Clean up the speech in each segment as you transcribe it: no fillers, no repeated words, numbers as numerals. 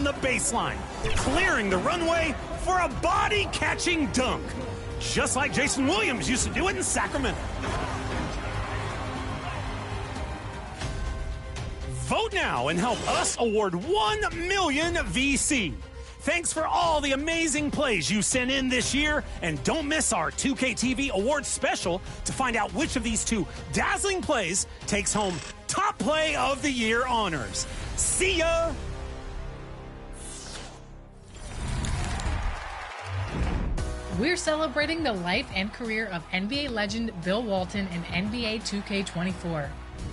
the baseline, clearing the runway for a body-catching dunk, just like Jason Williams used to do it in Sacramento. Vote now and help us award 1 million VC. Thanks for all the amazing plays you sent in this year, and don't miss our 2K TV Awards special to find out which of these two dazzling plays takes home Top Play of the Year honors. See ya! We're celebrating the life and career of NBA legend Bill Walton in NBA 2K24.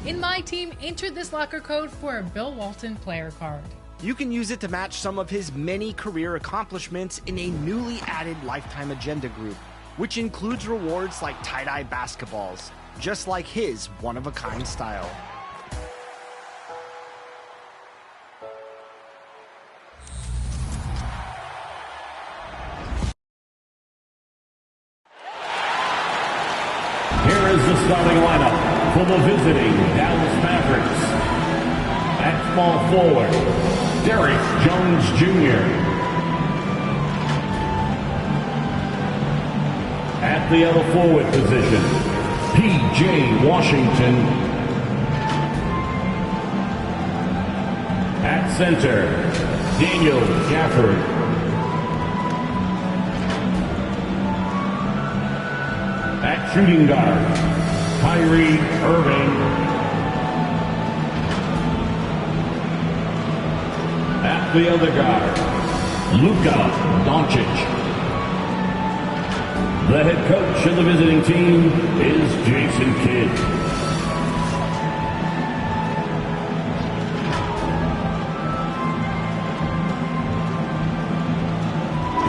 In my team, enter this locker code for a Bill Walton player card. You can use it to match some of his many career accomplishments in a newly added Lifetime Agenda group, which includes rewards like tie-dye basketballs, just like his one-of-a-kind style. Here is the starting lineup for the visiting Dallas Mavericks. At small forward, Derrick Jones Jr. At the other forward position, P.J. Washington. At center, Daniel Gafford. At shooting guard, Kyrie Irving. At the other guard, Luka Doncic. The head coach of the visiting team is Jason Kidd.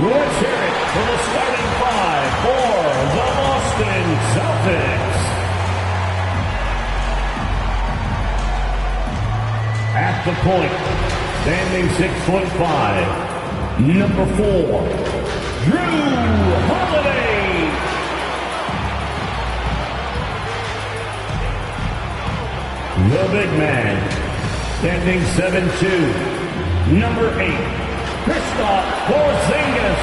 Let's hear it for the starting five for the Boston Celtics. At the point, standing 6'5", number 4, Jrue Holiday. The big man, standing 7'2", number 8, Kristaps Porzingis.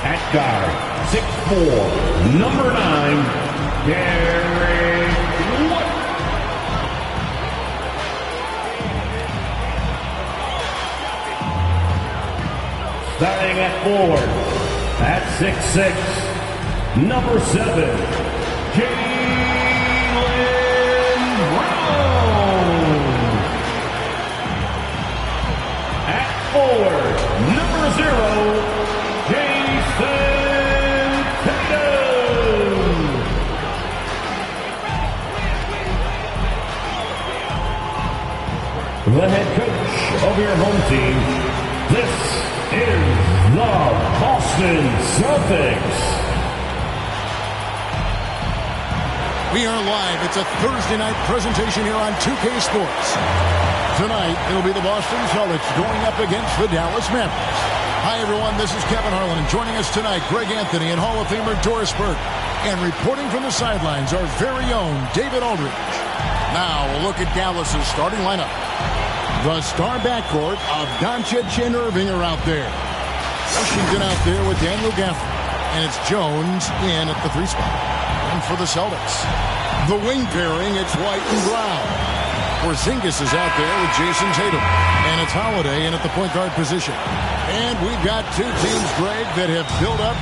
At guard, 6'4", number 9, Derrick White. Starting at forward, at 6'6", number 7, Jaylen Brown. At forward, number 0, Jason Tatum. The head coach of your home team, this is the Boston Celtics. We are live. It's a Thursday night presentation here on 2K Sports. Tonight, it'll be the Boston Celtics going up against the Dallas Mavericks. Hi, everyone. This is Kevin Harlan, and joining us tonight, Greg Anthony and Hall of Famer Doris Burke. And reporting from the sidelines, our very own David Aldridge. Now, a look at Dallas's starting lineup. The star backcourt of Doncic and Irving are out there. Washington out there with Daniel Gafford. And it's Jones in at the 3 spot. And for the Celtics, the wing pairing, it's White and Brown. Porzingis is out there with Jason Tatum. And it's Holiday in at the point guard position. And we've got two teams, Greg, that have built up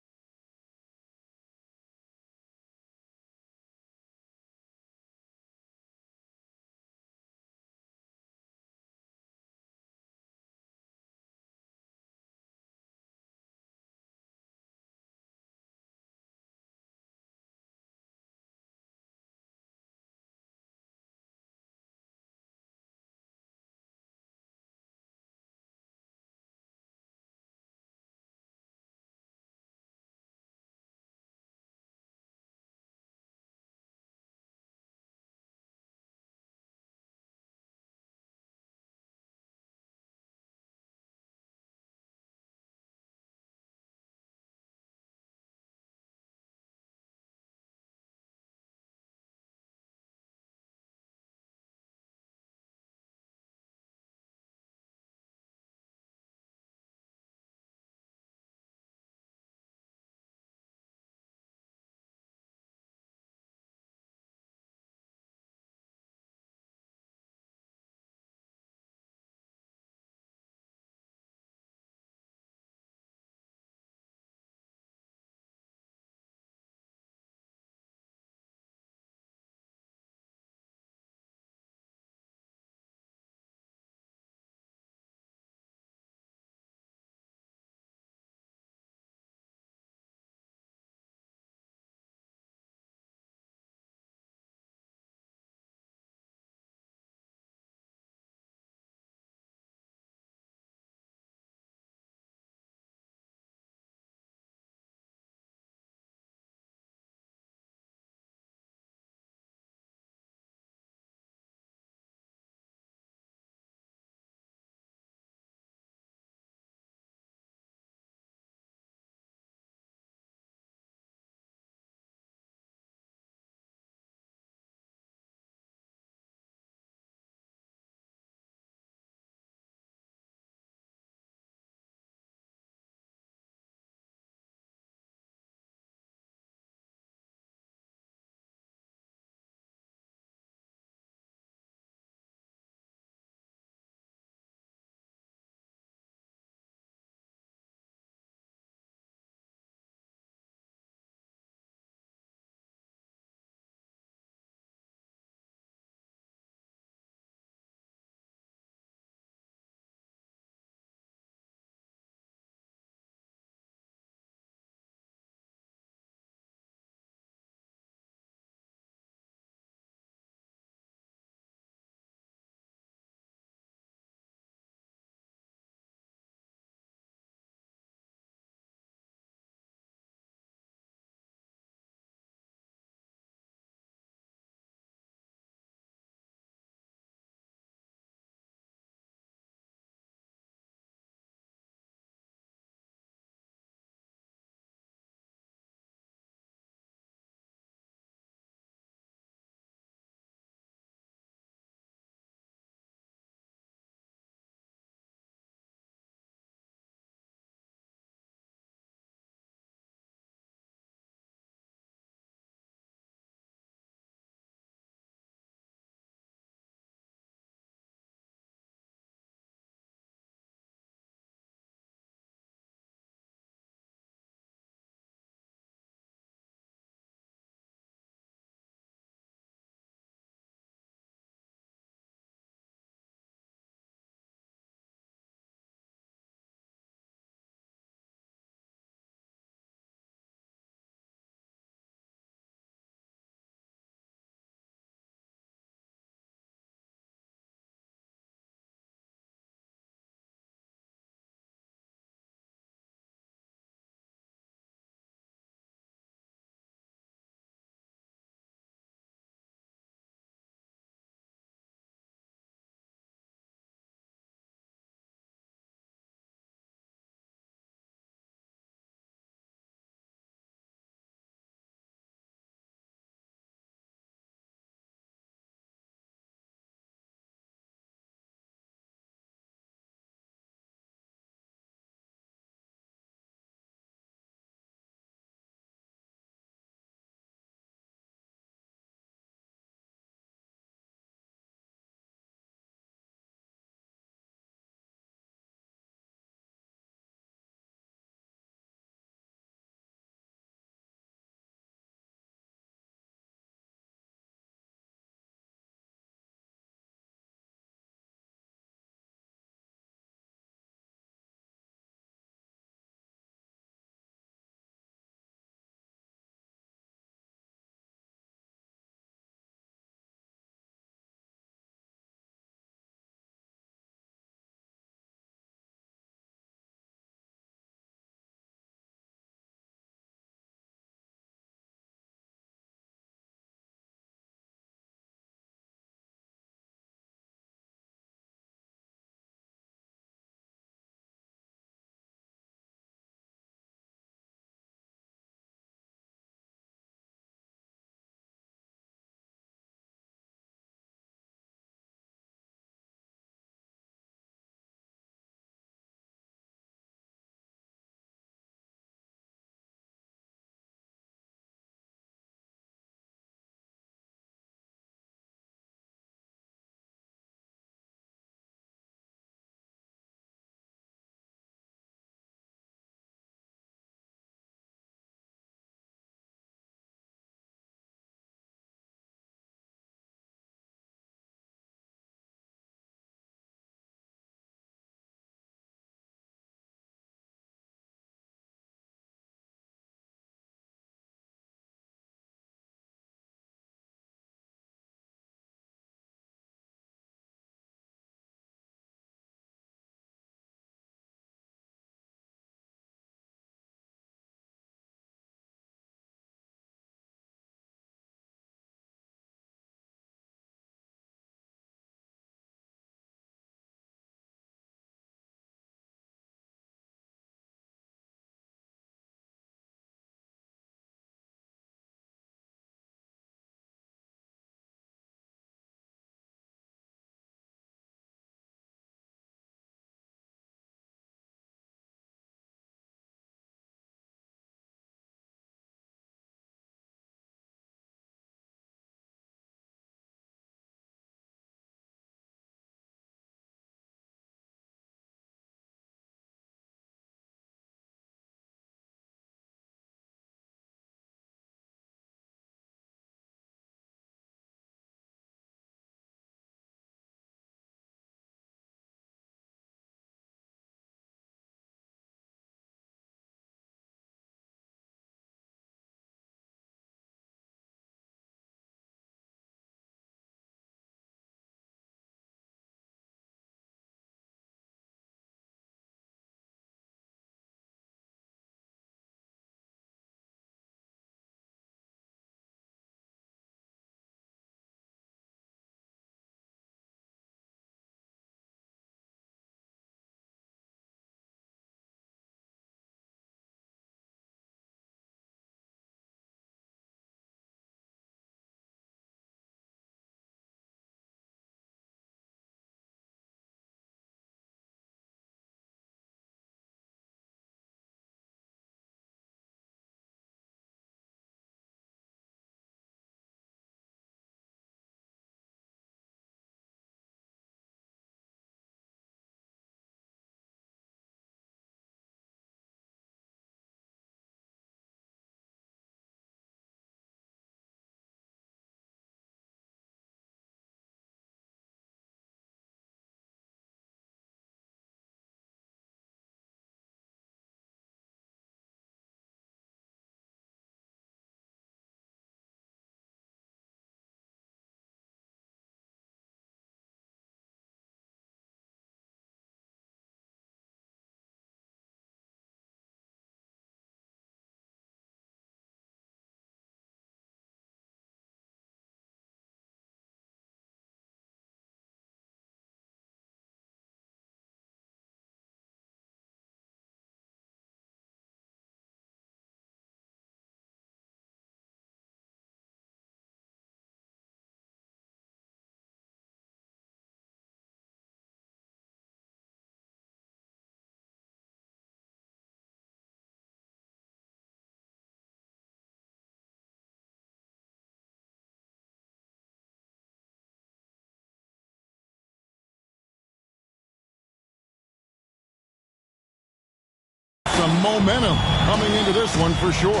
some momentum coming into this one for sure.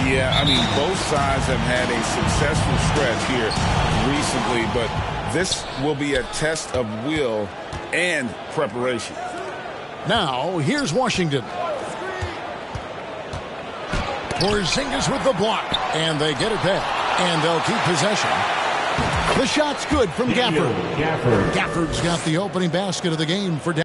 Yeah, I mean, both sides have had a successful stretch here recently, but this will be a test of will and preparation. Now, here's Washington. Porzingis with the block, and they get it back, and they'll keep possession. The shot's good from Gafford. Gafford's got the opening basket of the game for Dallas.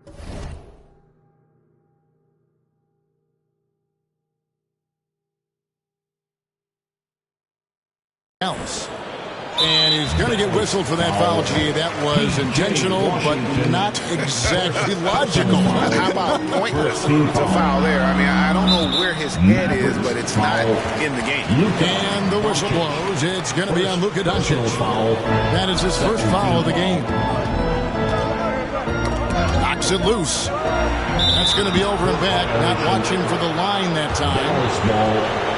And he's going to get whistled for that foul. Gee, that was intentional, but not exactly logical. How about pointless to foul there? I mean, I don't know where his head is, but it's not in the game. And the whistle blows. It's going to be on Luka Doncic. That is his first foul of the game. Knocks it loose. That's going to be over and back. Not watching for the line that time.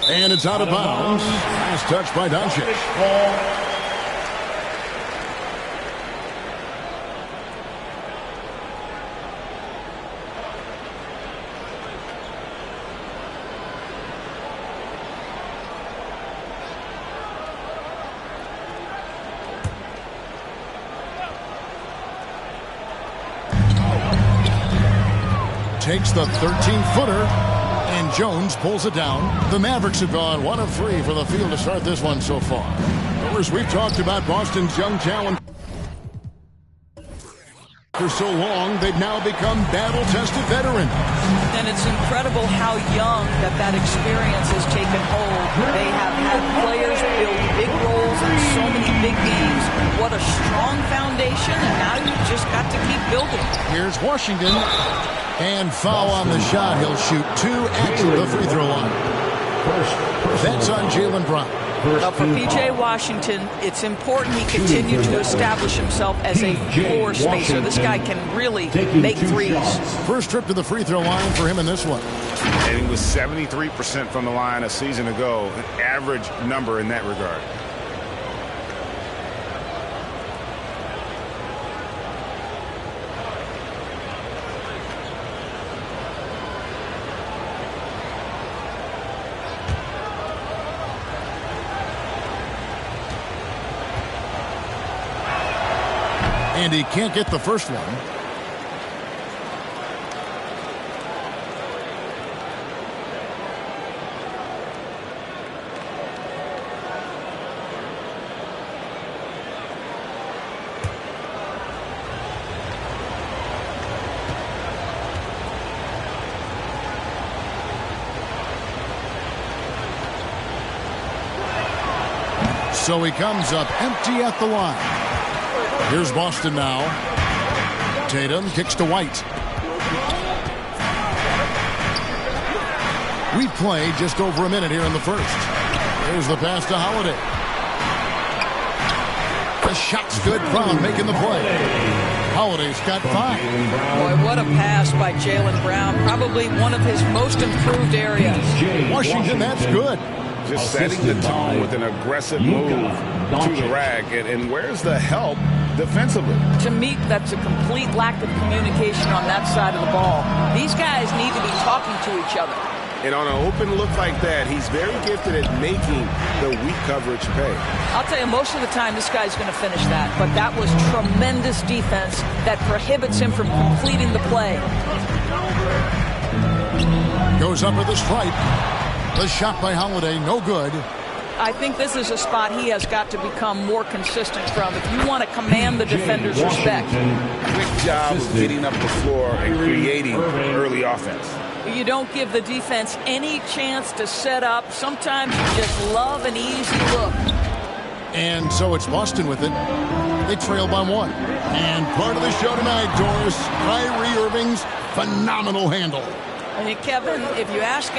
And it's out of bounds. Last touch by Doncic. Takes the 13-footer. And Jones pulls it down. The Mavericks have gone 1 of 3 for the field to start this one so far. As we've talked about Boston's young talent for so long, they've now become battle-tested veterans. And it's incredible how young that experience has taken hold. They have had players build big roles in so many big games. What a strong foundation, and now you've just got to keep building. Here's Washington. And foul on the shot. He'll shoot 2 at the free throw line. That's on Jaylen Brown. But for P.J. Washington, it's important he continue to establish himself as a floor spacer. This guy can really make threes. First trip to the free throw line for him in this one. And he was 73% from the line a season ago, an average number in that regard. And he can't get the first one. So he comes up empty at the line. Here's Boston now. Tatum kicks to White. We play just over a minute here in the first. Here's the pass to Holiday. The shot's good. Brown making the play. Holiday's got 5. Boy, what a pass by Jaylen Brown. Probably one of his most improved areas. Washington, that's good. Just setting the tone with an aggressive move to the rack. And where's the help defensively? To me, that's a complete lack of communication on that side of the ball. These guys need to be talking to each other. And on an open look like that, he's very gifted at making the weak coverage pay. I'll tell you, most of the time, this guy's going to finish that. But that was tremendous defense that prohibits him from completing the play. Goes up with a stripe. The shot by Holiday, no good. I think this is a spot he has got to become more consistent from if you want to command the defender's respect. Quick job of getting up the floor and creating early offense. You don't give the defense any chance to set up. Sometimes you just love an easy look. And so it's Boston with it. They trail by 1. And part of the show tonight, Doris, Kyrie Irving's phenomenal handle. And Kevin, if you ask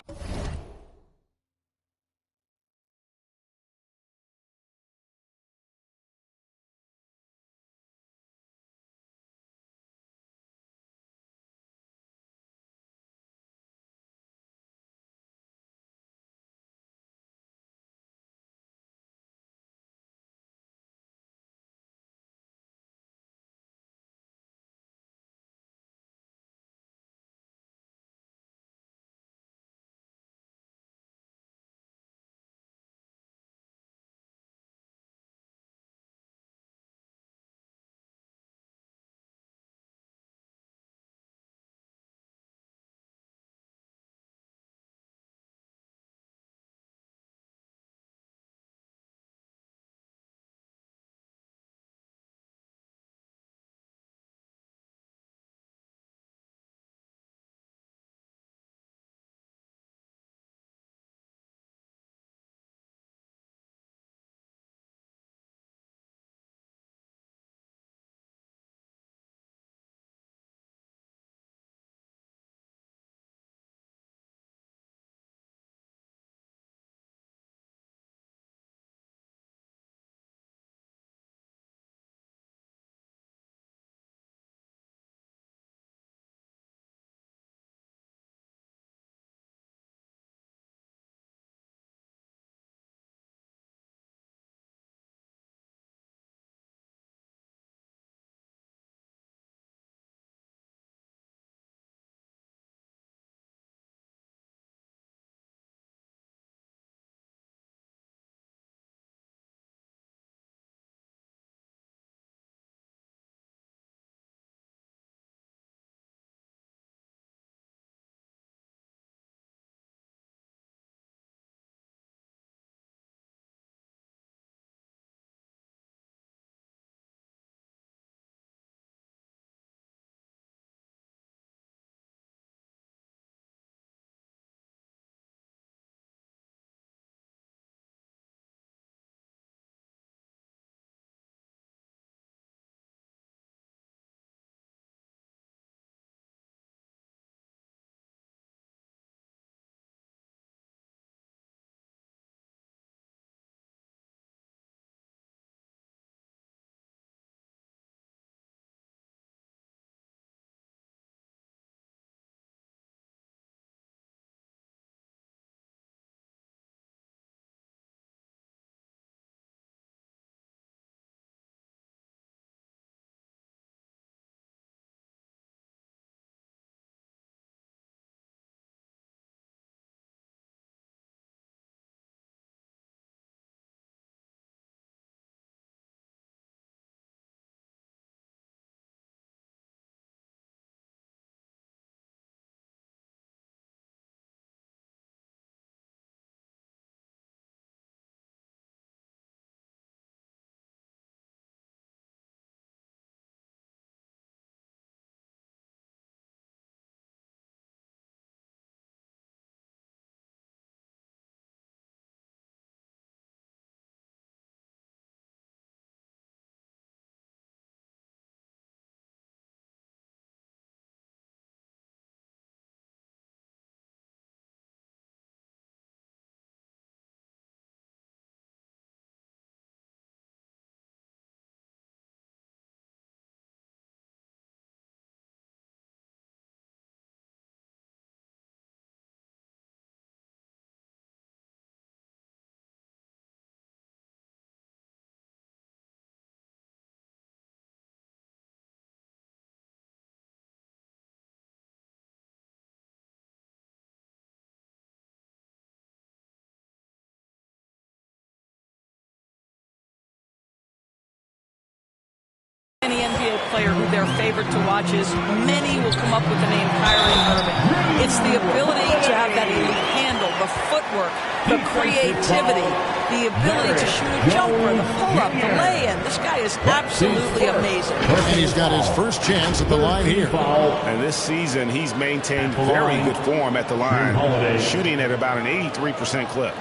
player who they're favored to watch is many will come up with the name Kyrie Irving. It's the ability to have that elite handle, the footwork, the creativity, the ability to shoot a jumper, the pull-up, the lay-in. This guy is absolutely amazing. And he's got his first chance at the line here. And this season, he's maintained very good form at the line, shooting at about an 83% clip.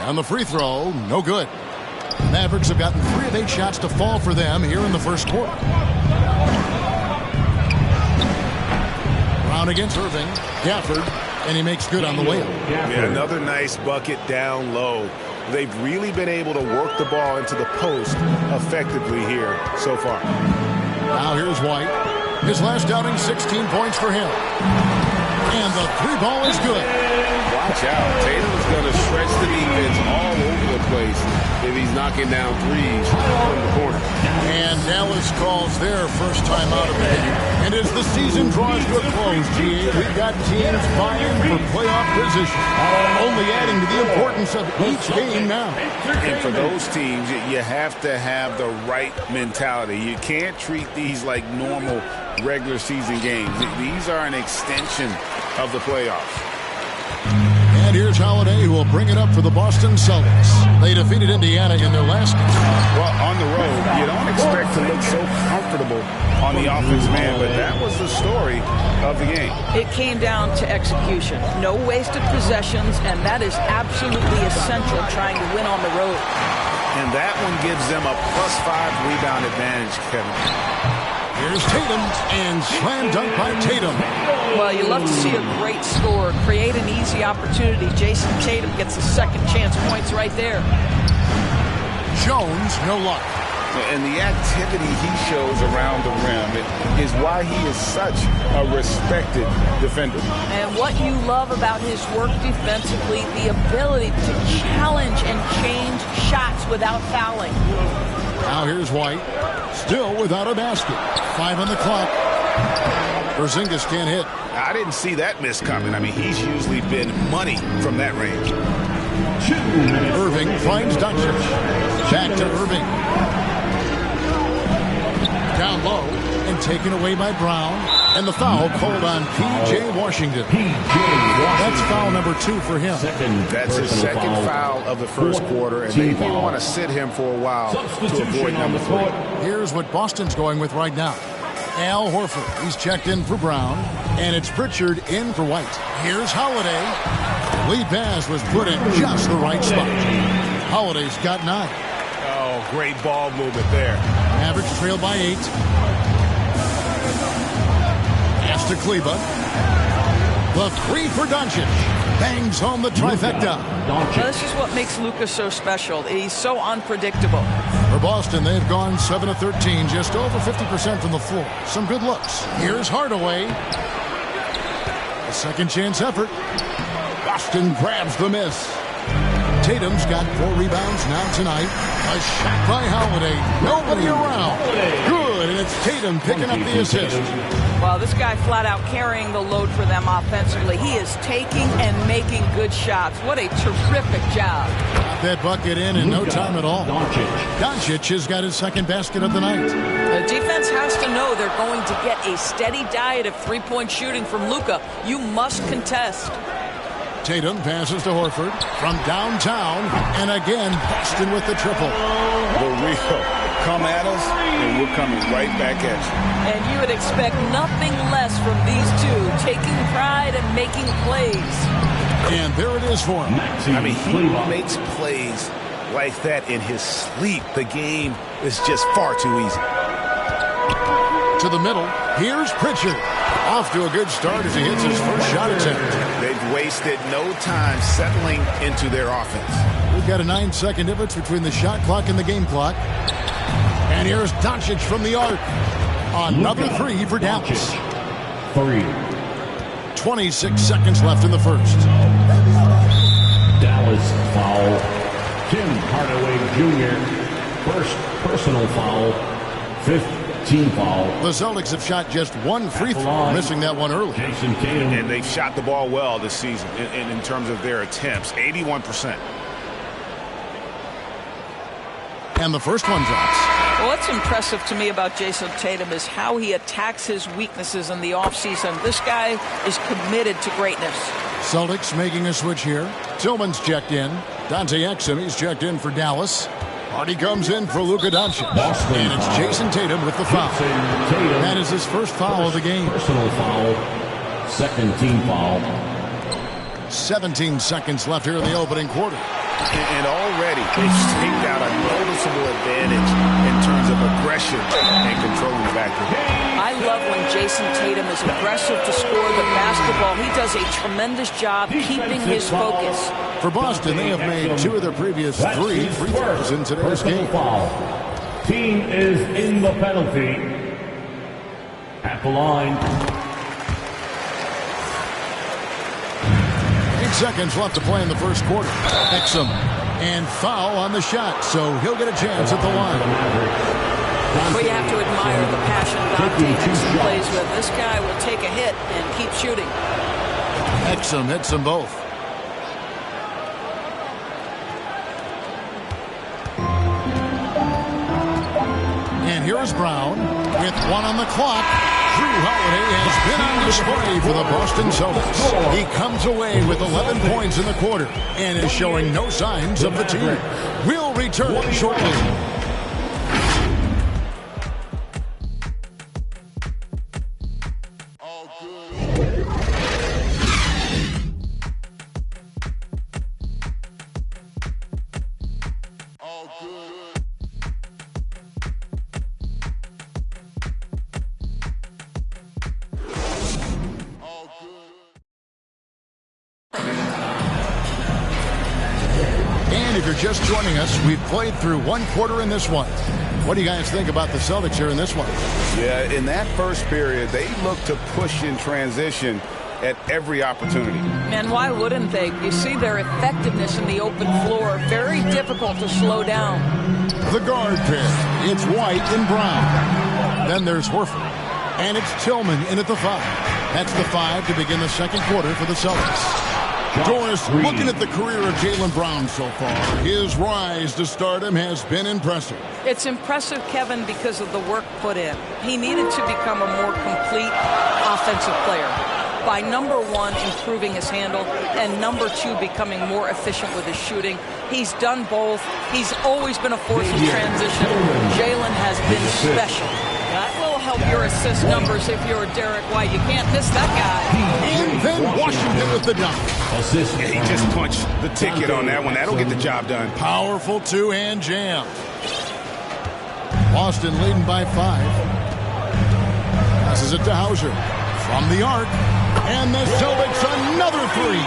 And the free throw, no good. Mavericks have gotten 3 of 8 shots to fall for them here in the first quarter. Brown against Irving. Gafford, and he makes good on the way up. Yeah, another nice bucket down low. They've really been able to work the ball into the post effectively here so far. Now here's White. His last outing, 16 points for him. And the 3-ball is good. Watch out. Tatum's going to stretch the defense all over the place if he's knocking down threes from the corner. And Dallas calls their first time out of the game. And as the season draws to a close, GA, we've got teams vying for playoff position, only adding to the importance of each game now. And for those teams, you have to have the right mentality. You can't treat these like normal regular season games. These are an extension of the playoffs. And here's Holiday, who will bring it up for the Boston Celtics. They defeated Indiana in their last game. Well, on the road, you don't expect to look so comfortable on the offense, man, but that was the story of the game. It came down to execution. No wasted possessions, and that is absolutely essential trying to win on the road. And that one gives them a +5 rebound advantage, Kevin. Here's Tatum, and slam dunk by Tatum. Well, you love to see a great scorer create an easy opportunity. Jason Tatum gets a second chance points right there. Jones, no luck. And the activity he shows around the rim is why he is such a respected defender. And what you love about his work defensively, the ability to challenge and change shots without fouling. Now here's White, still without a basket. 5 on the clock. Porzingis can't hit. I didn't see that miss coming. I mean, he's usually been money from that range. Irving finds Doncic. Back to Irving. Down low and taken away by Brown. And the foul called on P.J. Washington. That's foul number 2 for him. That's his second foul of the first quarter, and they may want to sit him for a while to avoid number 3. Here's what Boston's going with right now. Al Horford, he's checked in for Brown, and it's Pritchard in for White. Here's Holiday. Lead pass was put in just the right spot. Holiday's got 9. Oh, great ball movement there. Mavericks trail by 8. Pass to Kleba. The 3 for Doncic. Bangs home the trifecta. Well, this is what makes Luka so special. He's so unpredictable. For Boston, they've gone 7 of 13, just over 50% from the floor. Some good looks. Here's Hardaway. A second chance effort. Boston grabs the miss. Tatum's got 4 rebounds now tonight. A shot by Holiday. Nobody around. Good, and it's Tatum picking up the assist. Well, this guy flat out carrying the load for them offensively. He is taking and making good shots. What a terrific job. Got that bucket in no time at all. Doncic has got his second basket of the night. The defense has to know they're going to get a steady diet of three-point shooting from Luka. You must contest. Tatum passes to Horford from downtown, and again, Boston with the triple. The real come at us, and we're coming right back at you. And you would expect nothing less from these two, taking pride and making plays. And there it is for him. I mean, he makes plays like that in his sleep. The game is just far too easy. To the middle, here's Pritchard. Off to a good start as he hits his first shot attempt. They've wasted no time settling into their offense. We've got a 9-second difference between the shot clock and the game clock. And here's Doncic from the arc. Another 3 for Dallas. 26 seconds left in the first. Dallas foul. Tim Hardaway Jr. First personal foul. 5th team foul. The Celtics have shot just 1 free throw, missing that one early. Jason Tatum. And they've shot the ball well this season in terms of their attempts, 81%. And the first one drops. Well, what's impressive to me about Jason Tatum is how he attacks his weaknesses in the offseason. This guy is committed to greatness. Celtics making a switch here. Tillman's checked in. Dante Exum, he's checked in for Dallas. Hardy comes in for Luka Doncic. And it's Jason Tatum with the foul. That is his first foul of the game. Personal foul. Second team foul. 17 seconds left here in the opening quarter. And already they've staked out a noticeable advantage in terms of aggression and controlling the backcourt. I love when Jason Tatum is aggressive to score the basketball. He does a tremendous job keeping his focus. For Boston, they have made 2 of their previous 3 free throws in today's game. Foul. Team is in the penalty at the line. 8 seconds left to play in the first quarter. Exum and foul on the shot, so he'll get a chance at the line. Well, you have to admire the passion Dante Exum plays with. This guy will take a hit and keep shooting. Exum hits them both. And here's Brown with 1 on the clock. Jrue Holiday has been on display for the Boston Celtics. He comes away with 11 points in the quarter and is showing no signs of fatigue. We'll return shortly. Just joining us, we've played through 1 quarter in this one. What do you guys think about the Celtics here in this one? Yeah, in that first period, they looked to push in transition at every opportunity. And why wouldn't they? You see their effectiveness in the open floor. Very difficult to slow down. The guard pair. It's White and Brown. Then there's Horford. And it's Tillman in at the 5. That's the 5 to begin the second quarter for the Celtics. Doris, looking at the career of Jaylen Brown so far, his rise to stardom has been impressive. It's impressive, Kevin, because of the work put in. He needed to become a more complete offensive player by, number 1, improving his handle, and number 2, becoming more efficient with his shooting. He's done both. He's always been a force in transition. Jaylen has been special. That will help your assist numbers if you're Derek White. You can't miss that guy. And then Washington with the dunk. Yeah, he just punched the ticket on that one. That'll get the job done. Powerful 2-hand jam. Boston leading by 5. Passes it to Hauser. From the arc. And the Celtics another 3.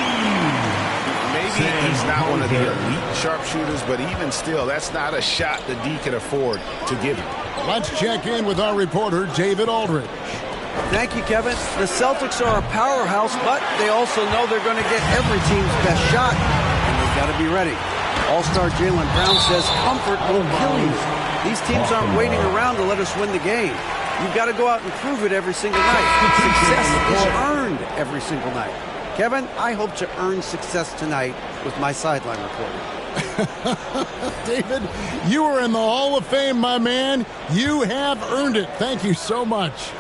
Maybe he's not one of the elite sharpshooters, but even still, that's not a shot that D can afford to give him. Let's check in with our reporter, David Aldridge. Thank you, Kevin. The Celtics are a powerhouse, but they also know they're going to get every team's best shot, and they've got to be ready. All-star Jaylen Brown says comfort will kill you. These teams aren't waiting around to let us win the game. You've got to go out and prove it every single night. Success is earned every single night. Kevin, I hope to earn success tonight with my sideline reporting. David, you are in the Hall of Fame, my man. You have earned it. Thank you so much.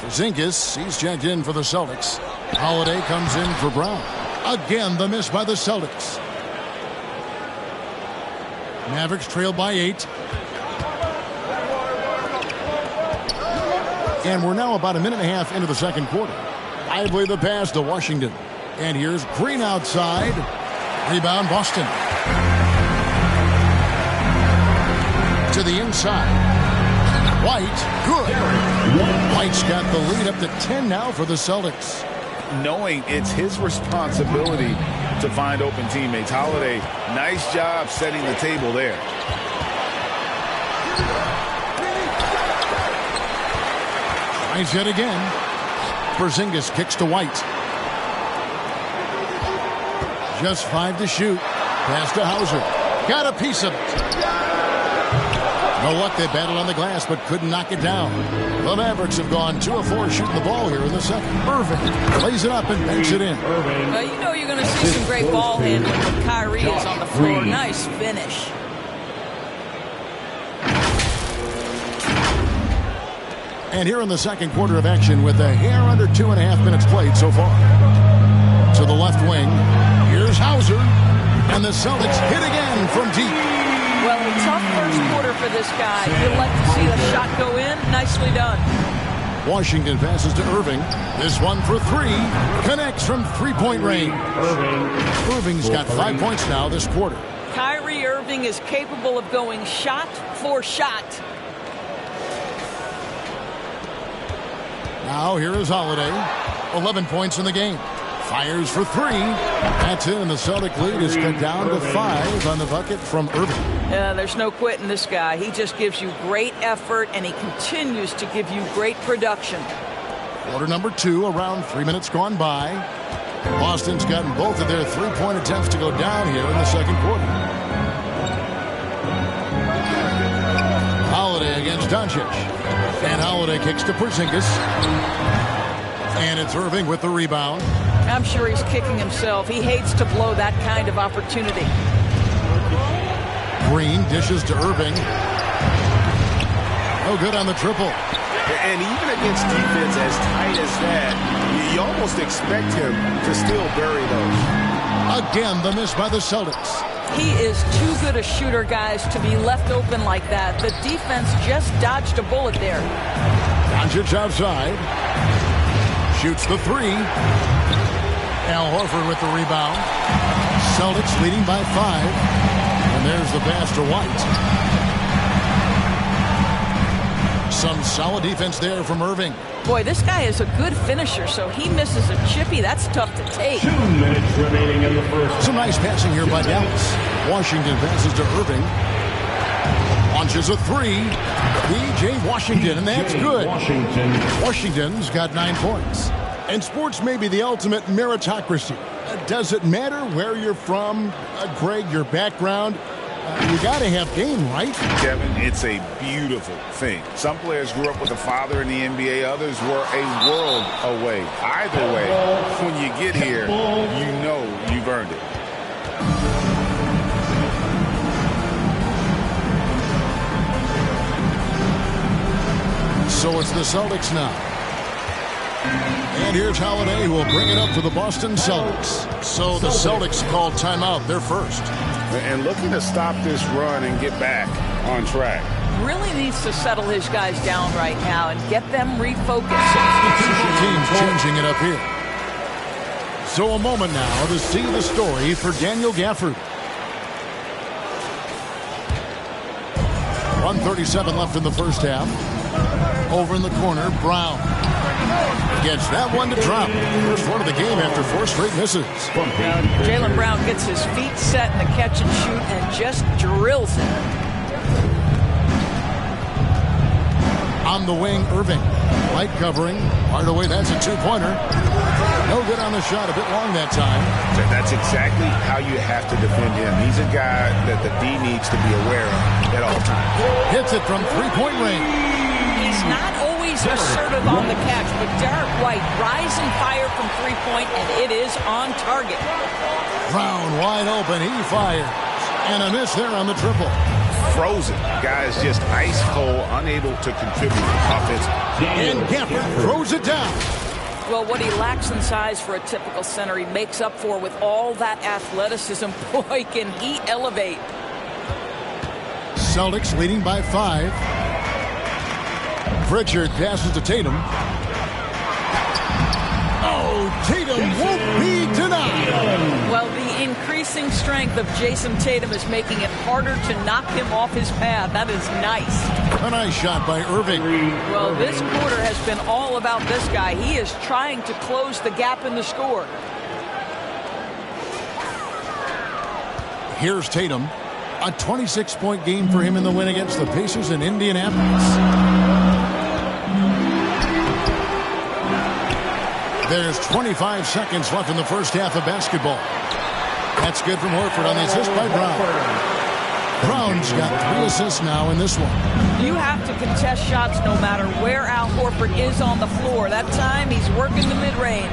Porzingis, he's checked in for the Celtics. Holiday comes in for Brown. Again, the miss by the Celtics. Mavericks trail by 8. And we're now about a minute and a half into the second quarter. Lively the pass to Washington. And here's Green outside. Rebound Boston. To the inside. White, good. White's got the lead up to 10 now for the Celtics. Knowing it's his responsibility to find open teammates. Holiday, nice job setting the table there. Tries it again. Porzingis kicks to White. Just 5 to shoot. Pass to Hauser. Got a piece of it. No luck, they battled on the glass, but couldn't knock it down. The Mavericks have gone 2 of 4 shooting the ball here in the second. Irving lays it up and banks it in. You know you're going to see some great ball handling when Kyrie is on the floor. Nice finish. And here in the second quarter of action with a hair under 2.5 minutes played so far. To the left wing, here's Hauser. And the Celtics hit again from deep. Well, a tough first quarter for this guy. You'll like to see the shot go in. Nicely done. Washington passes to Irving. This one for three. Connects from three-point range. Irving's got 5 points now this quarter. Kyrie Irving is capable of going shot for shot. Now here is Holiday. 11 points in the game. Fires for three. That's it, and the Celtic lead is cut down to 5 on the bucket from Irving. There's no quitting this guy. He just gives you great effort, and he continues to give you great production. Quarter number 2, around 3 minutes gone by. Boston's gotten both of their three-point attempts to go down here in the second quarter. Holiday against Doncic. And Holiday kicks to Porzingis. And it's Irving with the rebound. I'm sure he's kicking himself. He hates to blow that kind of opportunity. Green dishes to Irving. No good on the triple. And even against defense as tight as that, you almost expect him to still bury those. Again, the miss by the Celtics. He is too good a shooter, guys, to be left open like that. The defense just dodged a bullet there. Doncic outside. Shoots the three. Al Horford with the rebound. Celtics leading by 5. And there's the pass to White. Some solid defense there from Irving. Boy, this guy is a good finisher, so he misses a chippy. That's tough to take. 2 minutes remaining in the first. Some nice passing here by Dallas. Washington passes to Irving. Launches a three. P.J. Washington, and that's good. Washington's got 9 points. And sports may be the ultimate meritocracy. Does it matter where you're from, Greg, your background? You got to have game, right? Kevin, it's a beautiful thing. Some players grew up with a father in the NBA. Others were a world away. Either way, when you get here, you know you've earned it. So it's the Celtics now. And here's Holiday, who will bring it up for the Boston Celtics. So the Celtics called timeout. They're first. And looking to stop this run and get back on track. Really needs to settle his guys down right now and get them refocused. Teams changing it up here. So a moment now to see the story for Daniel Gafford. 1:37 left in the first half. Over in the corner, Brown. Gets that one to drop. First one of the game after 4 straight misses. Jaylen Brown gets his feet set in the catch and shoot and just drills it. On the wing, Irving. Light covering. Hardaway, that's a 2-pointer. No good on the shot. A bit long that time. That's exactly how you have to defend him. He's a guy that the D needs to be aware of at all times. Hits it from 3-point range. He's not always assertive on the catch, but Derek White rising fire from 3-point, and it is on target. Brown wide open. He fires. And a miss there on the triple. Frozen. Guys just ice cold, unable to contribute offensively. And Gafford throws it down. Well, what he lacks in size for a typical center, he makes up for with all that athleticism. Boy, can he elevate. Celtics leading by 5. Pritchard passes to Tatum. Oh, Tatum won't be denied. Well, the increasing strength of Jason Tatum is making it harder to knock him off his path. That is nice. A nice shot by Irving. Well, this quarter has been all about this guy. He is trying to close the gap in the score. Here's Tatum. A 26-point game for him in the win against the Pacers in Indianapolis. There's 25 seconds left in the first half of basketball. That's good from Horford on the assist by Brown. Brown's got 3 assists now in this one. You have to contest shots no matter where Al Horford is on the floor. That time he's working the mid-range.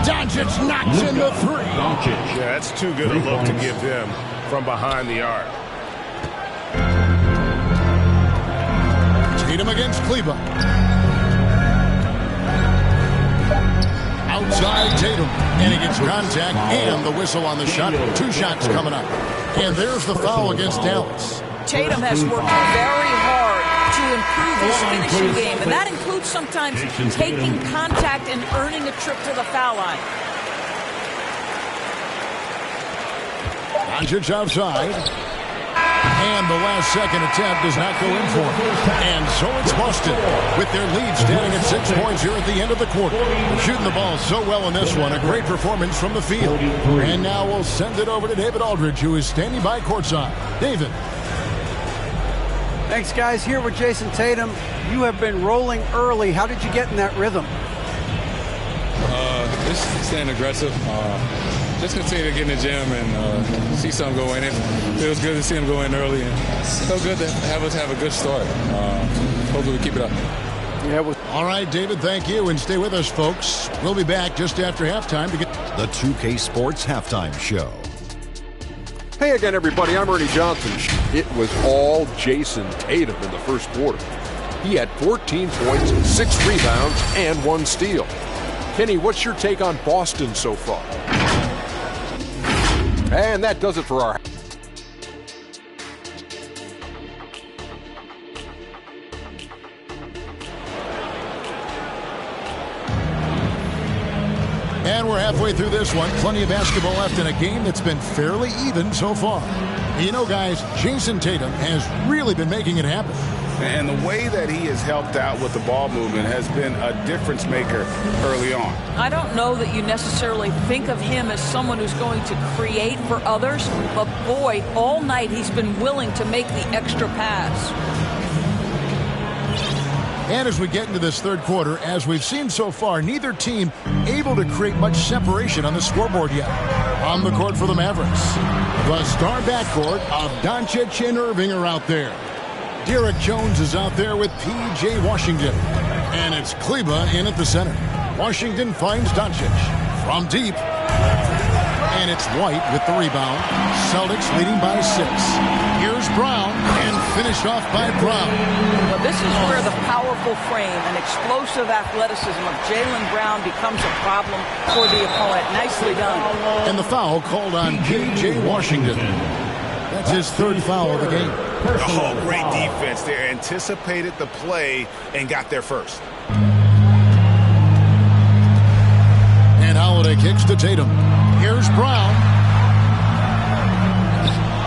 Doncic knocks in the 3. Yeah, that's too good a look to give them from behind the arc. Tatum against Kleber. outside Tatum. And he gets contact and the whistle on the shot. 2 shots coming up. And there's the foul against Dallas. Tatum has worked very hard to improve his finishing game, and that includes sometimes taking contact and earning a trip to the foul line. Doncic outside. And the last second attempt does not go in for him. And so it's Boston with their lead standing at 6 points here at the end of the quarter. Shooting the ball so well in this one. A great performance from the field. And now we'll send it over to David Aldridge, who is standing by courtside. David. Thanks, guys. Here with Jason Tatum. You have been rolling early. How did you get in that rhythm? Just staying aggressive. Just continue to get in the gym and see something go in. It feels good to see him go in early, and so good to have us have a good start. Hopefully we keep it up. Yeah. All right, David, thank you, and stay with us, folks. We'll be back just after halftime to get the 2K Sports Halftime Show. Hey again, everybody. I'm Ernie Johnson. It was all Jason Tatum in the first quarter. He had 14 points, 6 rebounds, and 1 steal. Kenny, what's your take on Boston so far? And that does it for our... And we're halfway through this one. Plenty of basketball left in a game that's been fairly even so far. You know, guys, Jason Tatum has really been making it happen. And the way that he has helped out with the ball movement has been a difference maker early on. I don't know that you necessarily think of him as someone who's going to create for others, but boy, all night he's been willing to make the extra pass. And as we get into this third quarter, as we've seen so far, neither team able to create much separation on the scoreboard yet. On the court for the Mavericks, the star backcourt of Doncic and Irving are out there. Derek Jones is out there with P.J. Washington. And it's Kleba in at the center. Washington finds Doncic from deep. And it's White with the rebound. Celtics leading by 6. Here's Brown, and finished off by Brown. Well, this is where the powerful frame and explosive athleticism of Jaylen Brown becomes a problem for the opponent. Nicely done. And the foul called on P.J. Washington. That's his 3rd foul of the game. Oh, great defense there. Anticipated the play and got there first. And Holiday kicks to Tatum. Here's Brown.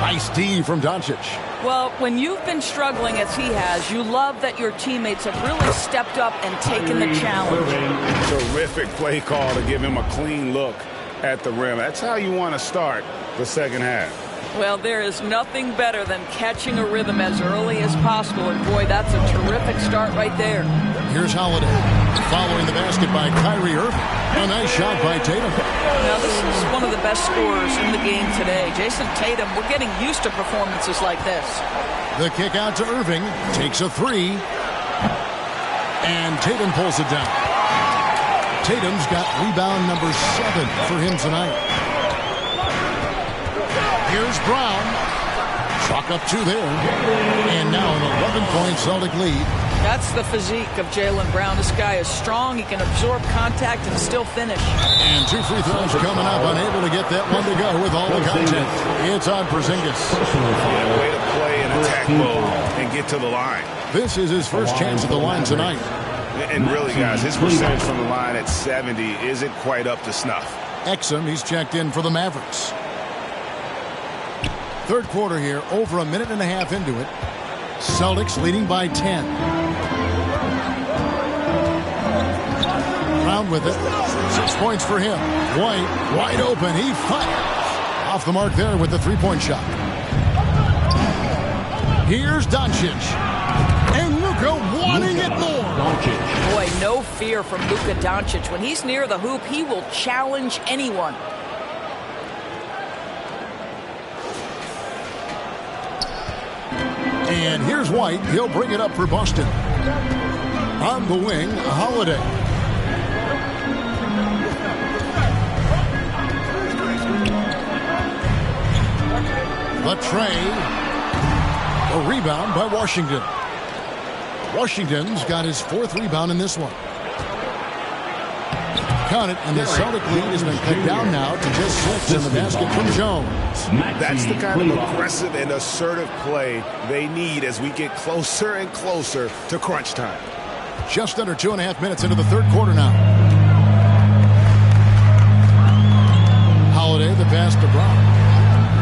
Nice D from Doncic. Well, when you've been struggling as he has, you love that your teammates have really stepped up and taken the challenge. Terrific play call to give him a clean look at the rim. That's how you want to start the second half. Well, there is nothing better than catching a rhythm as early as possible, and boy, that's a terrific start right there. Here's Holiday, following the basket by Kyrie Irving. A nice shot by Tatum. Now, this is one of the best scorers in the game today. Jason Tatum, we're getting used to performances like this. The kick out to Irving, takes a 3, and Tatum pulls it down. Tatum's got rebound number 7 for him tonight. Here's Brown. Chalk up 2 there. And now an 11-point Celtic lead. That's the physique of Jaylen Brown. This guy is strong. He can absorb contact and still finish. And 2 free throws coming up. Unable to get that one to go with all the content. It's on Porzingis. Way to play in attack mode and get to the line. This is his first chance at the line tonight. And really, guys, his percentage from the line at 70 isn't quite up to snuff. Exum, he's checked in for the Mavericks. Third quarter here, over a minute and a half into it. Celtics leading by 10. Brown with it. 6 points for him. White, wide open. He fires. Off the mark there with the 3-point shot. Here's Doncic. And Luka wanting it more. Boy, no fear from Luka Doncic. When he's near the hoop, he will challenge anyone. And here's White. He'll bring it up for Boston. On the wing, Holiday. The tray. A rebound by Washington. Washington's got his 4th rebound in this one. Count it, and the Celtic lead has been cut down now to just 6 in the basket from Jones. That's the kind of aggressive and assertive play they need as we get closer and closer to crunch time. Just under 2.5 minutes into the third quarter now. Holiday, the pass to Brown.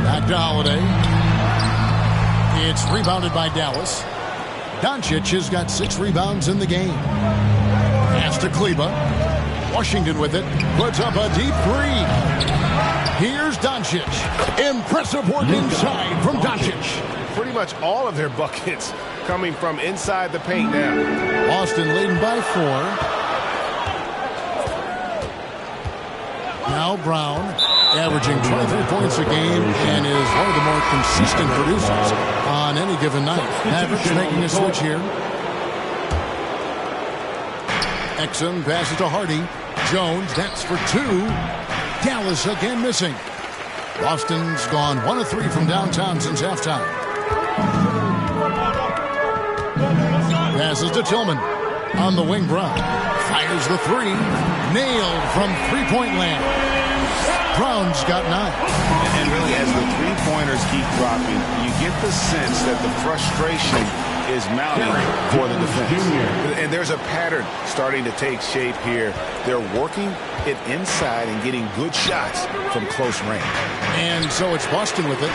Back to Holiday. It's rebounded by Dallas. Doncic has got 6 rebounds in the game. Pass to Kleber. Washington with it. Puts up a deep 3. Here's Doncic. Impressive work inside from Doncic. Pretty much all of their buckets coming from inside the paint now. Boston leading by 4. Now Brown, averaging 23 points a game and is one of the more consistent producers on any given night. Mavericks making a switch here. Exum passes to Hardy. Jones, that's for 2. Dallas again missing. Boston's gone 1 of 3 from downtown since halftime. Passes to Tillman. On the wing, Brown. Fires the 3. Nailed from three-point land. Brown's got 9. And really, as the three-pointers keep dropping, you get the sense that the frustration is mounting for the defense. And there's a pattern starting to take shape here. They're working it inside and getting good shots from close range. And so it's Boston with it.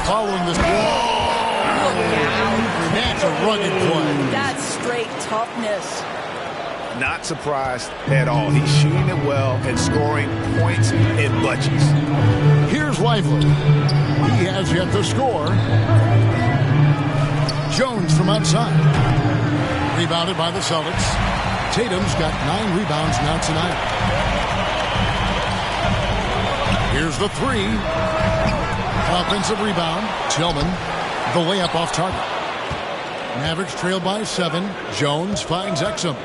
Following this. Whoa! That's a rugged play. That's straight toughness. Not surprised at all. He's shooting it well and scoring points in bunches. Here's Lively. He has yet to score. Jones from outside. Rebounded by the Celtics. Tatum's got 9 rebounds now tonight. Here's the 3. Offensive rebound. Tillman. The layup off target. Mavericks trail by 7. Jones finds Exum.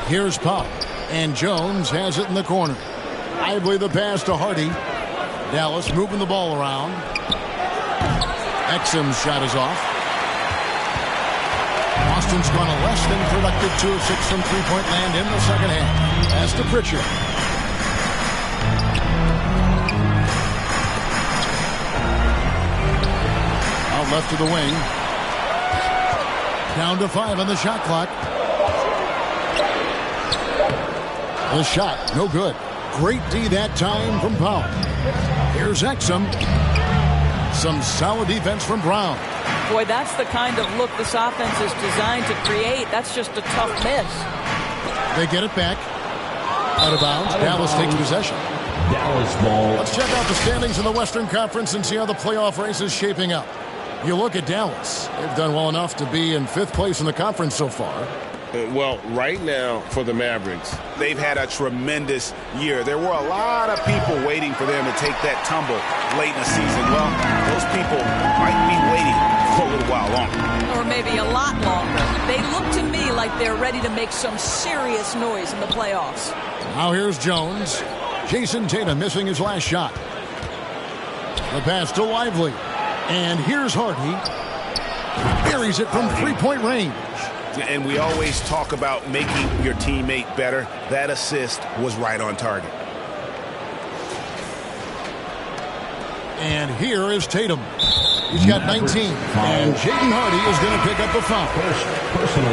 Here's Pop. And Jones has it in the corner. Lively the pass to Hardy. Dallas moving the ball around. Exum's shot is off. Boston's gone a less than productive 2 of 6 from three-point land in the second half. Pass to Pritchard. Out left to the wing. Down to 5 on the shot clock. The shot, no good. Great D that time from Powell. Here's Exum. Some solid defense from Brown. Boy, that's the kind of look this offense is designed to create. That's just a tough miss. They get it back. Out of bounds. Dallas takes possession. Dallas ball. Let's check out the standings in the Western Conference and see how the playoff race is shaping up. You look at Dallas. They've done well enough to be in 5th place in the conference so far. Well, right now for the Mavericks, they've had a tremendous year. There were a lot of people waiting for them to take that tumble late in the season. Well, those people might be waiting for a little while longer. Or maybe a lot longer. They look to me like they're ready to make some serious noise in the playoffs. Now here's Jones. Jason Tatum missing his last shot. The pass to Lively. And here's Hardy. Buries it from three-point range. And we always talk about making your teammate better. That assist was right on target. And here is Tatum. He's got 19. And Jaden Hardy is going to pick up the foul.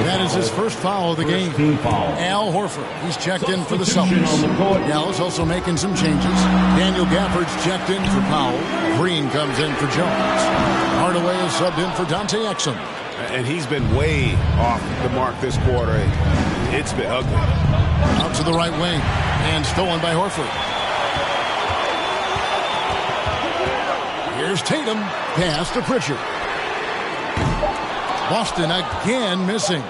That is his first foul of the game. Al Horford, he's checked in for the Celtics. Dallas also making some changes. Daniel Gafford's checked in for Powell. Green comes in for Jones. Hardaway is subbed in for Dante Exum. And he's been way off the mark this quarter. It's been ugly. Out to the right wing. And stolen by Horford. Here's Tatum. Pass to Pritchard. Boston again missing.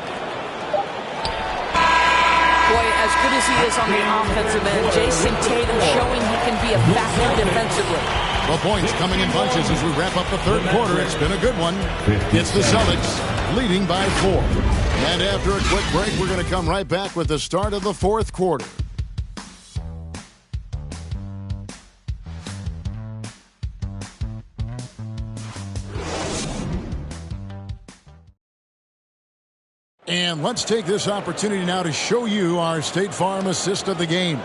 Boy, as good as he is on the offensive end, Jason Tatum showing he can be a factor defensively. The points coming in bunches as we wrap up the third quarter. It's been a good one. It's the Celtics leading by 4. And after a quick break, we're going to come right back with the start of the fourth quarter. And let's take this opportunity now to show you our State Farm assist of the game.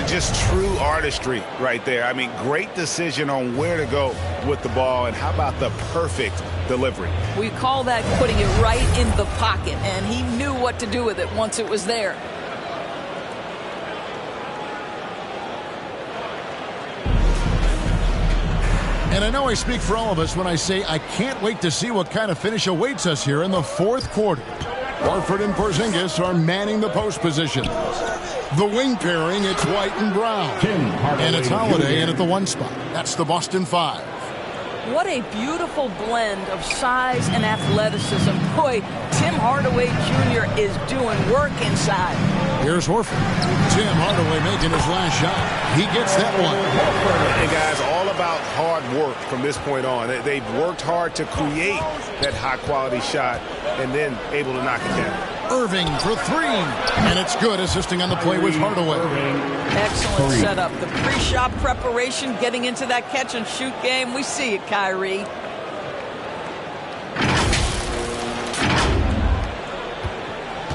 just true artistry right there. I mean, great decision on where to go with the ball, and how about the perfect delivery? We call that putting it right in the pocket, and he knew what to do with it once it was there. And I know I speak for all of us when I say I can't wait to see what kind of finish awaits us here in the fourth quarter. Horford and Porzingis are manning the post positions. The wing pairing, it's White and Brown. And it's Holiday in at the 1 spot. That's the Boston 5. What a beautiful blend of size and athleticism. Boy, Tim Hardaway Jr. is doing work inside. Here's Horford. Tim Hardaway making his last shot. He gets that one. Hey, guys, all about hard work from this point on. They've worked hard to create that high-quality shot and then able to knock it down. Irving for 3. And it's good. Assisting on the play was Hardaway. Excellent setup. The pre-shot preparation, getting into that catch-and-shoot game. We see it, Kyrie.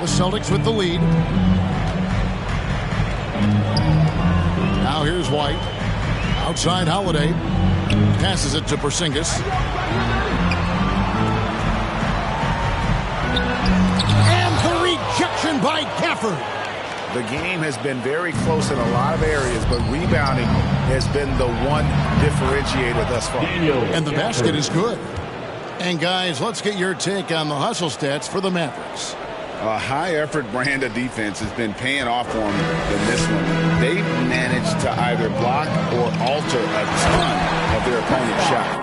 The Celtics with the lead. Now here's White. Outside Holiday. Passes it to Porzingis. And the rejection by Gafford. The game has been very close in a lot of areas, but rebounding has been the one differentiator thus far. And the basket is good. And guys, let's get your take on the hustle stats for the Mavericks. A high-effort brand of defense has been paying off for them in this one. They've managed to either block or alter a ton of their opponent's shot.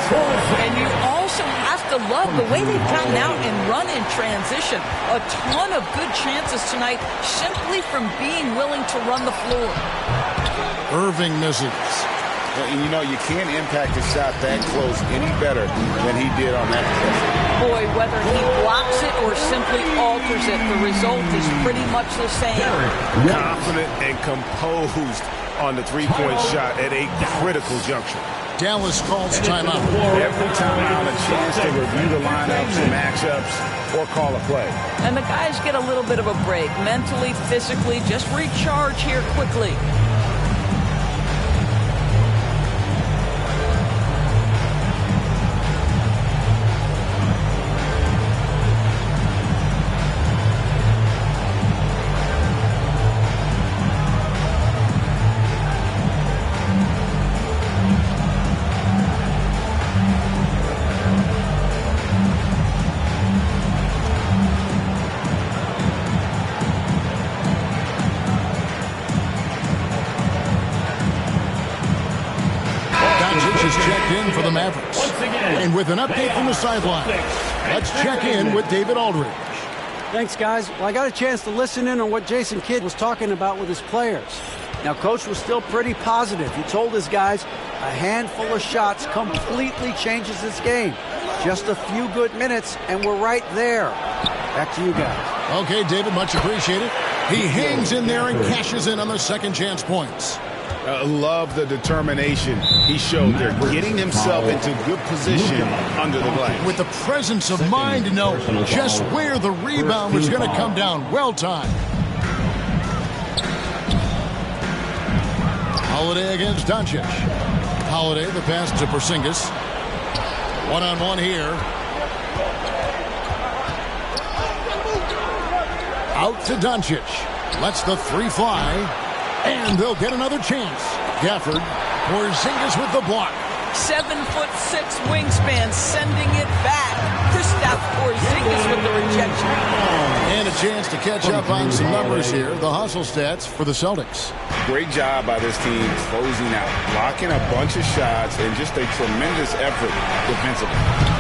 And you also have to love the way they've gotten out and run in transition. A ton of good chances tonight simply from being willing to run the floor. Irving misses. And you know, you can't impact a shot that close any better than he did on that possession. Boy, whether he blocks it or simply alters it, the result is pretty much the same. Confident and composed on the three-point shot at a critical juncture. Dallas calls timeout. Every timeout, a chance to review the lineups and matchups or call a play. And the guys get a little bit of a break, mentally, physically, just recharge here quickly. And with an update from the sideline, let's check in with David Aldridge. Thanks, guys. Well, I got a chance to listen in on what Jason Kidd was talking about with his players. Now, Coach was still pretty positive. He told his guys a handful of shots completely changes this game. Just a few good minutes, and we're right there. Back to you guys. Okay, David, much appreciated. He hangs in there and cashes in on the second chance points. Love the determination he showed there, getting himself into good position under the glass. With the presence of mind to know just where the rebound was going to come down. Well timed. Holiday against Doncic. Holiday, the pass to Porzingis. One-on-one here. Out to Doncic. Lets the three fly. And they'll get another chance. Gafford. Porzingis with the block. 7'6" wingspan, sending it back. Kristaps Porzingis with the rejection. And a chance to catch up on some numbers here. The hustle stats for the Celtics. Great job by this team closing out, blocking a bunch of shots, and just a tremendous effort defensively.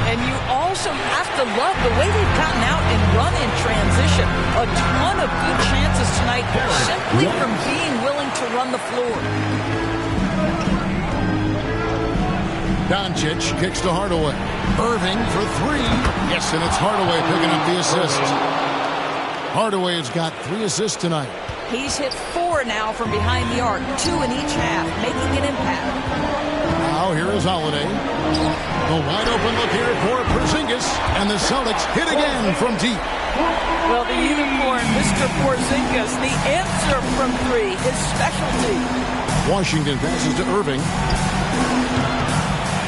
And you also have to love the way they've gotten out and run in transition. A ton of good chances tonight simply from being willing to run the floor. Doncic kicks to Hardaway. Irving for three. Yes, and it's Hardaway picking up the assist. Hardaway has got 3 assists tonight. He's hit 4 now from behind the arc, 2 in each half, making an impact. Now here is Holiday. The wide open look here for Porzingis, and the Celtics hit again from deep. Well, the unicorn, Mr. Porzingis, the answer from 3, his specialty. Washington passes to Irving.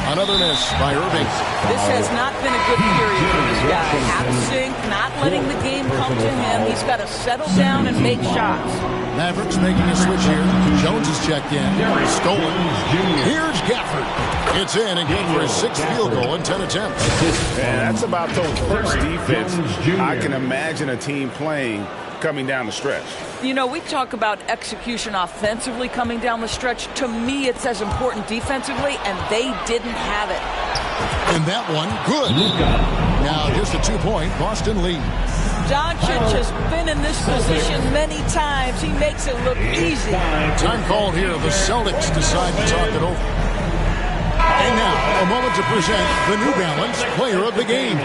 Another miss by Irving. This has not been a good period for this guy. Out of sync, not letting the game come to him. He's got to settle down and make shots. Mavericks making a switch here. Jones is checked in. Stolen. Here's Gafford. It's in and good for his 6th field goal in 10 attempts. And that's about the worst defense I can imagine a team playing coming down the stretch. You know, we talk about execution offensively coming down the stretch. To me, it's as important defensively, and they didn't have it. And that one, good. Now just a 2-point Boston lead. Doncic has been in this position many times. He makes it look easy. Time called here. The Celtics decide to talk it over. And now, a moment to present the New Balance Player of the Game,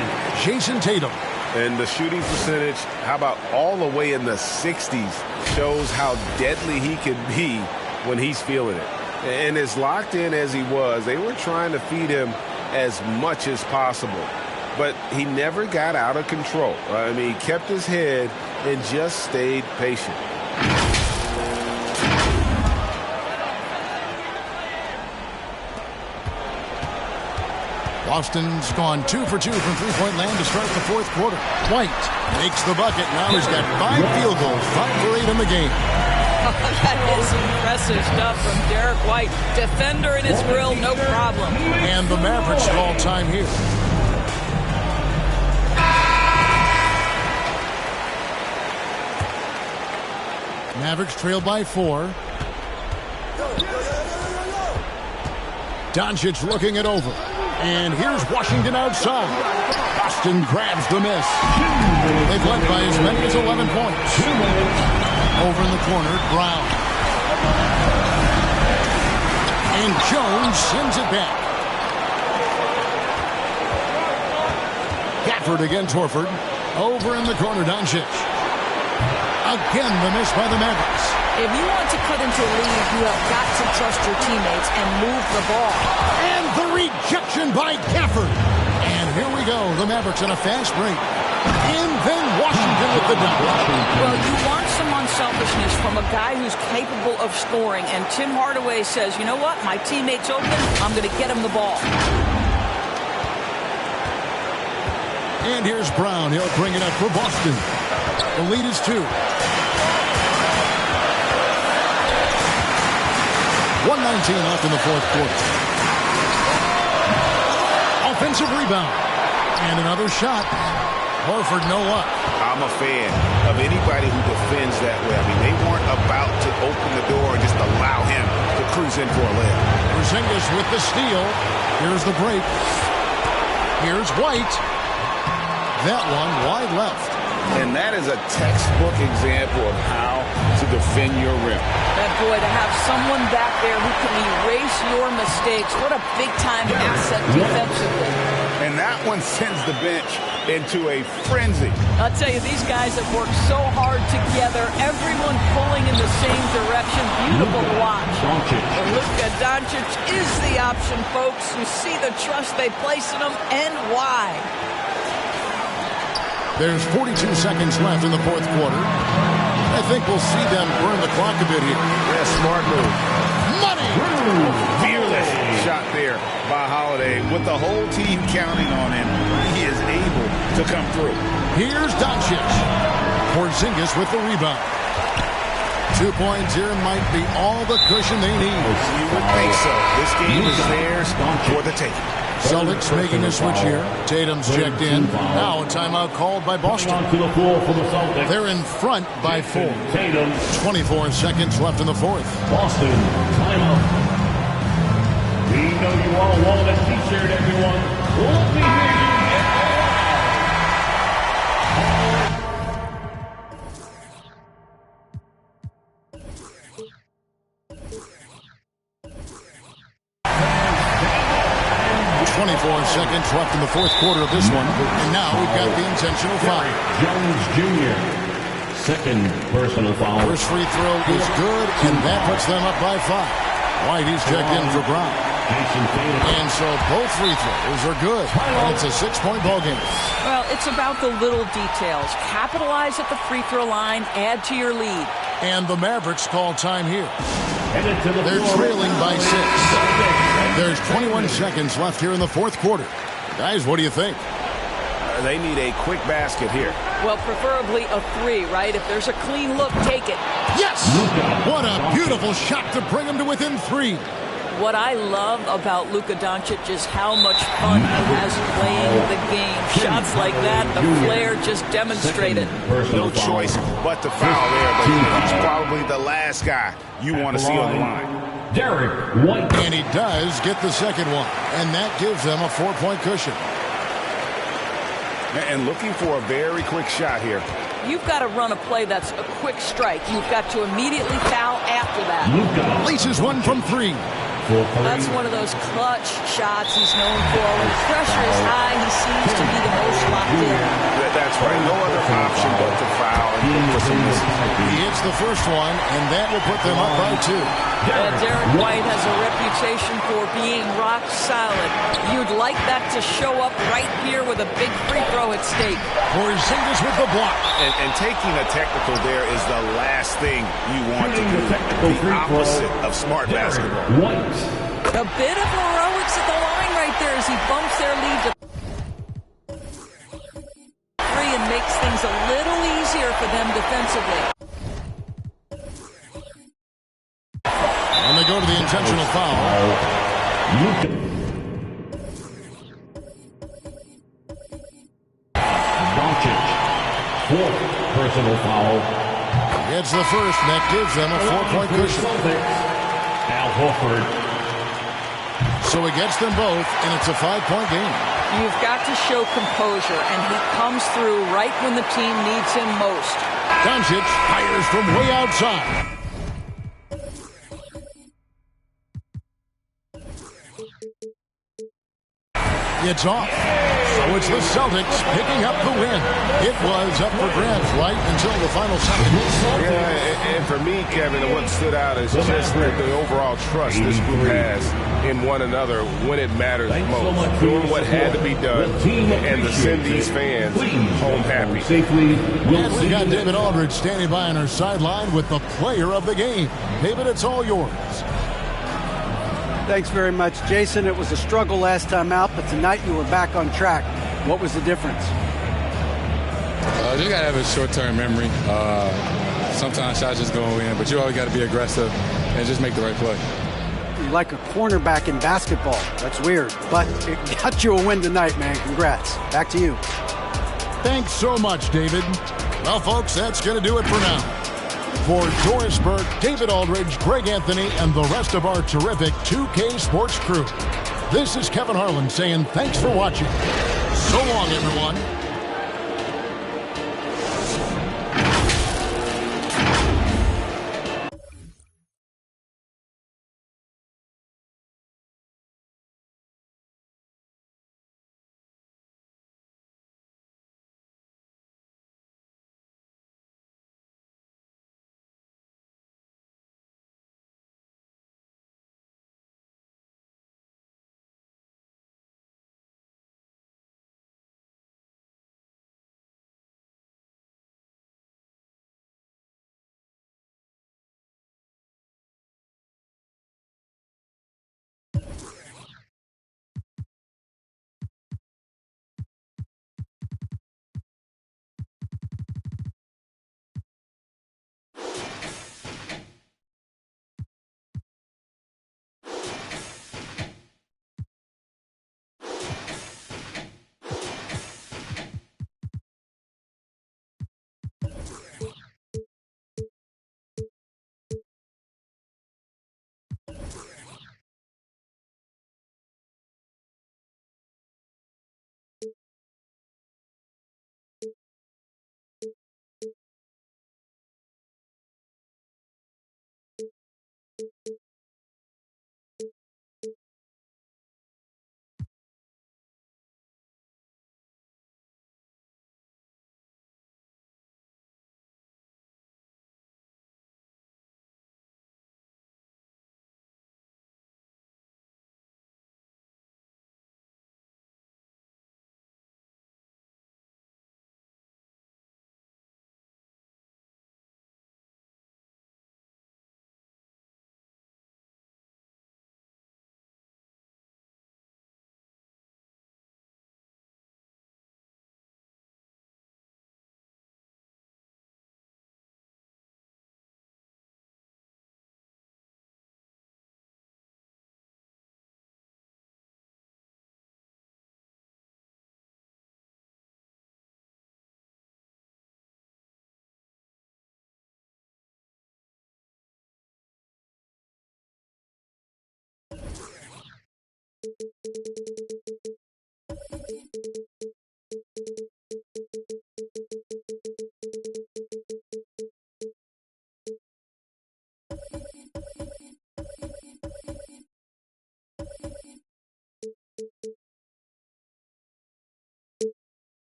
Jason Tatum. And the shooting percentage, how about all the way in the 60s, shows how deadly he can be when he's feeling it. And as locked in as he was, they were trying to feed him as much as possible. But he never got out of control. I mean, he kept his head and just stayed patient. Boston's gone 2 for 2 from three-point land to start the 4th quarter. White makes the bucket. Now he's got 5 field goals, 5 for 8 in the game. That is impressive stuff from Derek White. Defender in his grill, no problem. And the Mavericks call time here. Mavericks trail by 4. Doncic looking it over. And here's Washington outside. Boston grabs the miss. They've led by as many as 11 points. Over in the corner, Brown. And Jones sends it back. Gafford against Horford. Over in the corner, Doncic. Again, the miss by the Mavericks. If you want to cut into a lead, you have got to trust your teammates and move the ball. And the rejection by Gafford. And here we go. The Mavericks on a fast break. And then Washington with the dunk. Well, you want some unselfishness from a guy who's capable of scoring. And Tim Hardaway says, you know what? My teammate's open. I'm going to get him the ball. And here's Brown. He'll bring it up for Boston. The lead is 2. 1:19 left in the 4th quarter. Offensive rebound. And another shot. Horford, no luck. I'm a fan of anybody who defends that way. I mean, they weren't about to open the door and just allow him to cruise in for a layup. Porzingis with the steal. Here's the break. Here's White. That one wide left. And that is a textbook example of how to defend your rim. And boy, to have someone back there who can erase your mistakes, what a big-time asset defensively. And that one sends the bench into a frenzy. I'll tell you, these guys have worked so hard together, everyone pulling in the same direction. Beautiful to watch. And Luka Doncic is the option, folks. You see the trust they place in him and why. There's 42 seconds left in the 4th quarter. I think we'll see them burn the clock a bit here. Yeah, smart move. Money Fearless shot there by Holiday. With the whole team counting on him, he is able to come through. Here's Doncic. Porzingis with the rebound. 2 points here might be all the cushion they need. You would think so. This game is theirs for the taking. Celtics making a switch here. Tatum's checked in. Now a timeout called by Boston. They're in front by 4. 24 seconds left in the fourth. Boston, timeout. We know you all want a t-shirt, everyone. Let me hear you. 24 seconds left in the fourth quarter of this one. And now we've got the intentional foul. Jones Jr. Second personal foul. First free throw is good, and that puts them up by 5. Whitey's checked in for Brown. And so both free throws are good. And it's a 6-point ball game. Well, it's about the little details. Capitalize at the free throw line, add to your lead. And the Mavericks call time here. They're trailing by 6. There's 21 seconds left here in the fourth quarter. Guys, what do you think? They need a quick basket here. Well, preferably a 3, right? If there's a clean look, take it. Yes! What a beautiful shot to bring them to within 3. What I love about Luka Doncic is how much fun he has playing the game. Shots like that, the flair just demonstrated. No choice but to foul there, but he's probably the last guy you want to see on the line. Derek White. And he does get the second one, and that gives them a 4-point cushion. And looking for a very quick shot here. You've got to run a play that's a quick strike. You've got to immediately foul after that. Laces one from 3. That's one of those clutch shots he's known for. When the pressure is high, he seems to be the most locked in. That's right. No other option but to foul and look for some misses. He hits the first one, and that will put them up by 2. Derek White has a reputation for being rock solid. You'd like that to show up right here with a big free throw at stake. Porzingis with the block. And taking a technical there is the last thing you want to do. The opposite of smart basketball. A bit of heroics at the line right there as he bumps their lead to 3 and makes things a little easier for them defensively. And they go to the intentional foul. Doncic, 4th personal foul. It's the first, and that gives them a 4-point cushion. Al Horford. So he gets them both, and it's a 5-point game. You've got to show composure, and he comes through right when the team needs him most. Doncic fires from way outside. It's off. So it's the Celtics picking up the win. It was up for grabs right until the final second. Yeah, and for me, Kevin, what stood out is just the overall trust this group has in one another when it matters most. Doing what had to be done and to send these fans home happy. And we got David Aldridge standing by on our sideline with the player of the game. David, it's all yours. Thanks very much, Jason. It was a struggle last time out, but tonight you were back on track. What was the difference? You got to have a short-term memory. Sometimes shots just go in, but you always got to be aggressive and just make the right play. You're like a cornerback in basketball. That's weird, but it got you a win tonight, man. Congrats. Back to you. Thanks so much, David. Well, folks, that's going to do it for now. For Doris Burke, David Aldridge, Greg Anthony, and the rest of our terrific 2K Sports crew, this is Kevin Harlan saying thanks for watching. So long, everyone.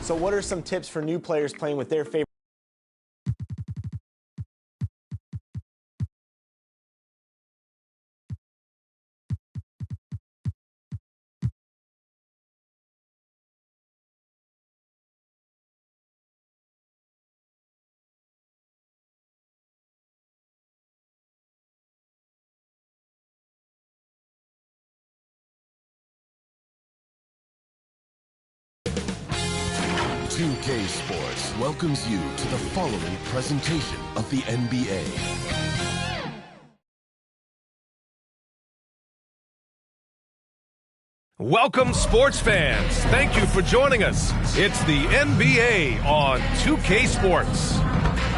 So what are some tips for new players playing with their favorite? Two-K Sports welcomes you to the following presentation of the NBA. Welcome, sports fans. Thank you for joining us. It's the NBA on 2K Sports.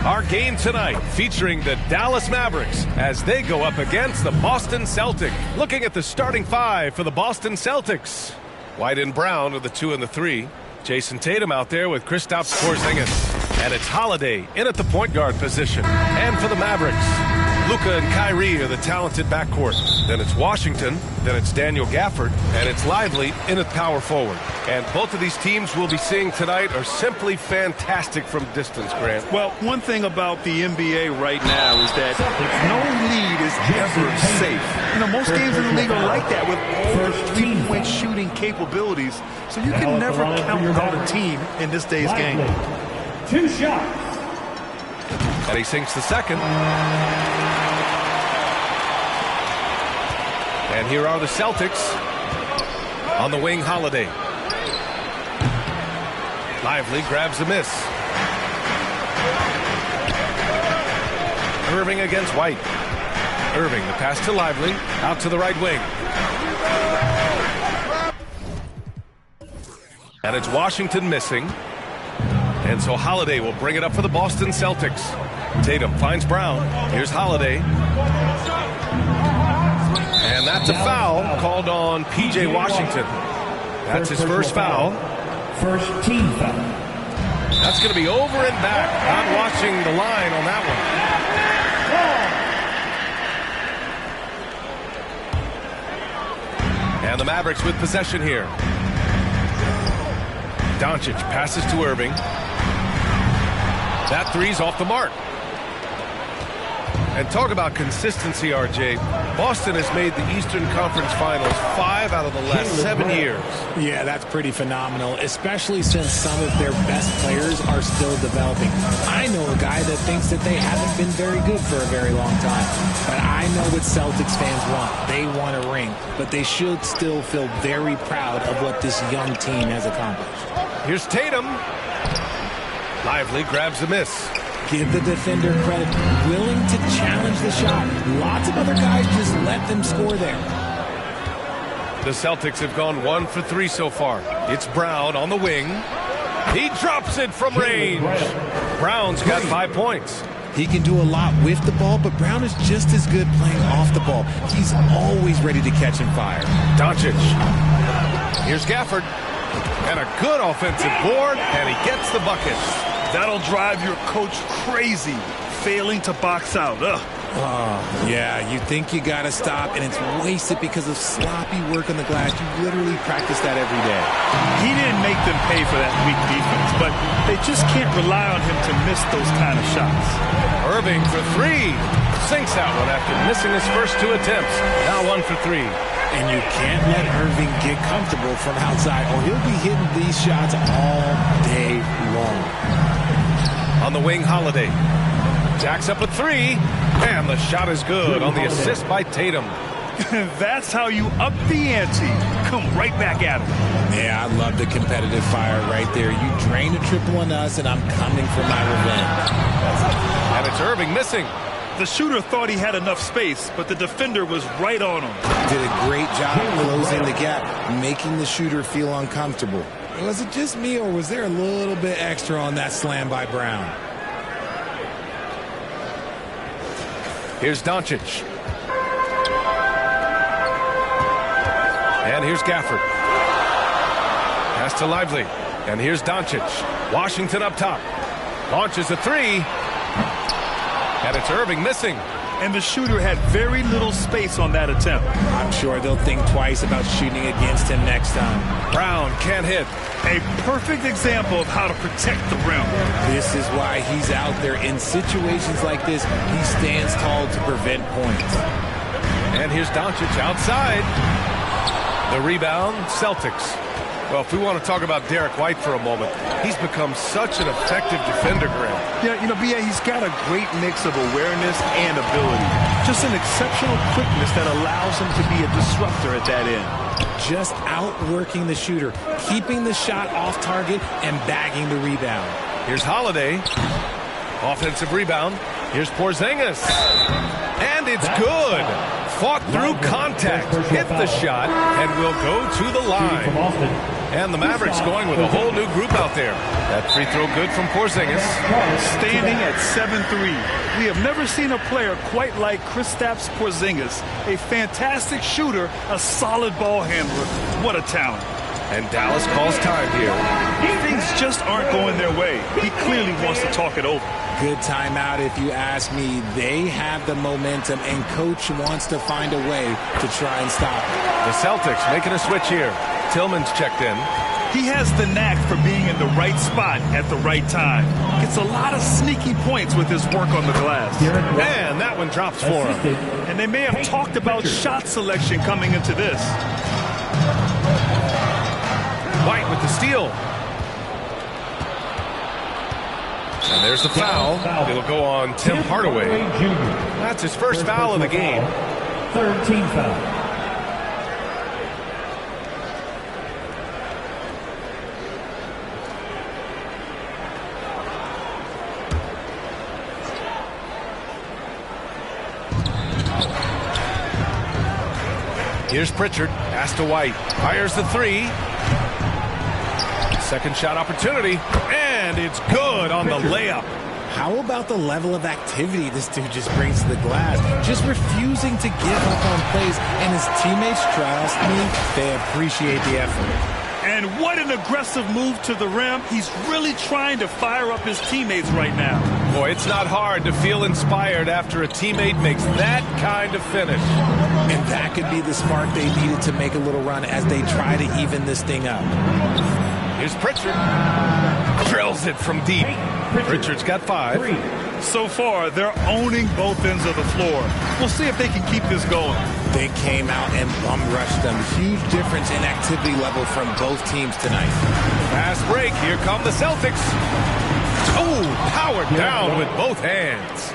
Our game tonight featuring the Dallas Mavericks as they go up against the Boston Celtics. Looking at the starting five for the Boston Celtics. White and Brown are the 2 and the 3. Jason Tatum out there with Kristaps Porzingis. And it's Holiday in at the point guard position. And for the Mavericks, Luka and Kyrie are the talented backcourt. Then it's Washington, then it's Daniel Gafford, and it's Lively in at power forward. And both of these teams we'll be seeing tonight are simply fantastic from distance, Grant. Well, one thing about the NBA right now is that no lead is ever safe. You know, most games in the league are like that with all the three-point shooting capabilities. So you can never count on a team in this day's game. 2 shots. And he sinks the second. And here are the Celtics. On the wing, Holiday. Lively grabs a miss. Irving against White. Irving, the pass to Lively. Out to the right wing. And it's Washington missing. And so Holiday will bring it up for the Boston Celtics. Tatum finds Brown. Here's Holiday. And that's a foul called on P.J. Washington. That's his first foul. First team foul. That's going to be over and back. Not watching the line on that one. And the Mavericks with possession here. Doncic passes to Irving. That three's off the mark. And talk about consistency, RJ. Boston has made the Eastern Conference Finals 5 out of the last 7 years. Yeah, that's pretty phenomenal, especially since some of their best players are still developing. I know a guy that thinks that they haven't been very good for a very long time. But I know what Celtics fans want. They want a ring. But they should still feel very proud of what this young team has accomplished. Here's Tatum. Lively grabs the miss. Give the defender credit. Willing to challenge the shot. Lots of other guys just let them score there. The Celtics have gone 1 for 3 so far. It's Brown on the wing. He drops it from range. Brown's got 5 points. He can do a lot with the ball, but Brown is just as good playing off the ball. He's always ready to catch and fire. Doncic. Here's Gafford. And a good offensive board, and he gets the bucket. That'll drive your coach crazy, failing to box out. Yeah, you think you got to stop, and it's wasted because of sloppy work on the glass. You literally practice that every day. He didn't make them pay for that weak defense, but they just can't rely on him to miss those kind of shots. Irving for three. Sinks that one after missing his first 2 attempts. Now 1 for 3. And you can't let Irving get comfortable from outside, or he'll be hitting these shots all day long. On the wing, Holiday. Jacks up a 3. And the shot is good on the assist by Tatum. That's how you up the ante. Come right back at him. Yeah, I love the competitive fire right there. You drain a triple on us, and I'm coming for my revenge. And it's Irving missing. The shooter thought he had enough space, but the defender was right on him. Did a great job closing the gap, making the shooter feel uncomfortable. Was it just me, or was there a little bit extra on that slam by Brown? Here's Doncic. And here's Gafford. Pass to Lively. And here's Doncic. Washington up top. Launches a 3. And it's Irving missing. And the shooter had very little space on that attempt. I'm sure they'll think twice about shooting against him next time. Brown can't hit. A perfect example of how to protect the rim. This is why he's out there. In situations like this, he stands tall to prevent points. And here's Doncic outside. The rebound, Celtics. Well, if we want to talk about Derek White for a moment, he's become such an effective defender, Graham. Yeah, you know, B.A., he's got a great mix of awareness and ability. Just an exceptional quickness that allows him to be a disruptor at that end. Just outworking the shooter, keeping the shot off target, and bagging the rebound. Here's Holiday. Offensive rebound. Here's Porzingis. And it's good. Fought through contact, hit the shot, and will go to the line. And the Mavericks going with a whole new group out there. That free throw good from Porzingis. Standing at 7'3". We have never seen a player quite like Kristaps Porzingis. A fantastic shooter, a solid ball handler. What a talent. And Dallas calls time here. Things just aren't going their way. He clearly wants to talk it over. Good timeout if you ask me. They have the momentum, and Coach wants to find a way to try and stop it. The Celtics making a switch here. Tillman's checked in. He has the knack for being in the right spot at the right time. Gets a lot of sneaky points with his work on the glass. And that one drops for him. And they may have talked about shot selection coming into this. White with the steal. And there's the foul. It'll go on Tim Hardaway. That's his first foul of the game. Third team foul. Here's Pritchard. Pass to White. Fires the 3. Second shot opportunity. And it's good on the layup. How about the level of activity this dude just brings to the glass? Just refusing to give up on plays. And his teammates, trust me, they appreciate the effort. And what an aggressive move to the rim. He's really trying to fire up his teammates right now. Boy, it's not hard to feel inspired after a teammate makes that kind of finish. And that could be the spark they needed to make a little run as they try to even this thing up. Here's Pritchard. Drills it from deep. Pritchard's got 5. So far, they're owning both ends of the floor. We'll see if they can keep this going. They came out and bum rushed them. Huge difference in activity level from both teams tonight. Fast break. Here come the Celtics. Oh, powered down with both hands.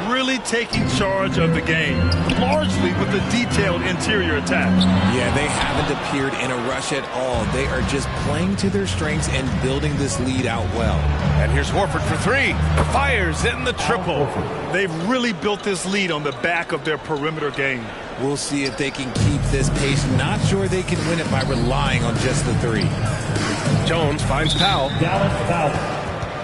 Really taking charge of the game, largely with a detailed interior attack. Yeah, they haven't appeared in a rush at all. They are just playing to their strengths and building this lead out well. And here's Horford for 3. Fires in the triple. They've really built this lead on the back of their perimeter game. We'll see if they can keep this pace. Not sure they can win it by relying on just the 3. Jones finds Powell. Dallas foul.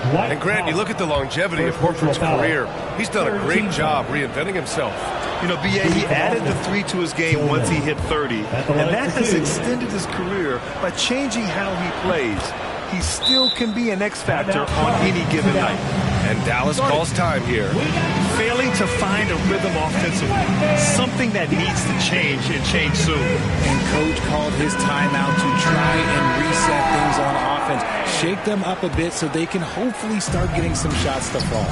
And Grant, you look at the longevity of Horford's career. He's done a great job reinventing himself. You know, B.A., he added the 3 to his game once he hit 30. And that has extended his career by changing how he plays. He still can be an X factor on any given night. And Dallas calls time here. Failing to find a rhythm offensively. Something that needs to change and change soon. And Coach called his timeout to try and reset things on offense. Shake them up a bit so they can hopefully start getting some shots to fall.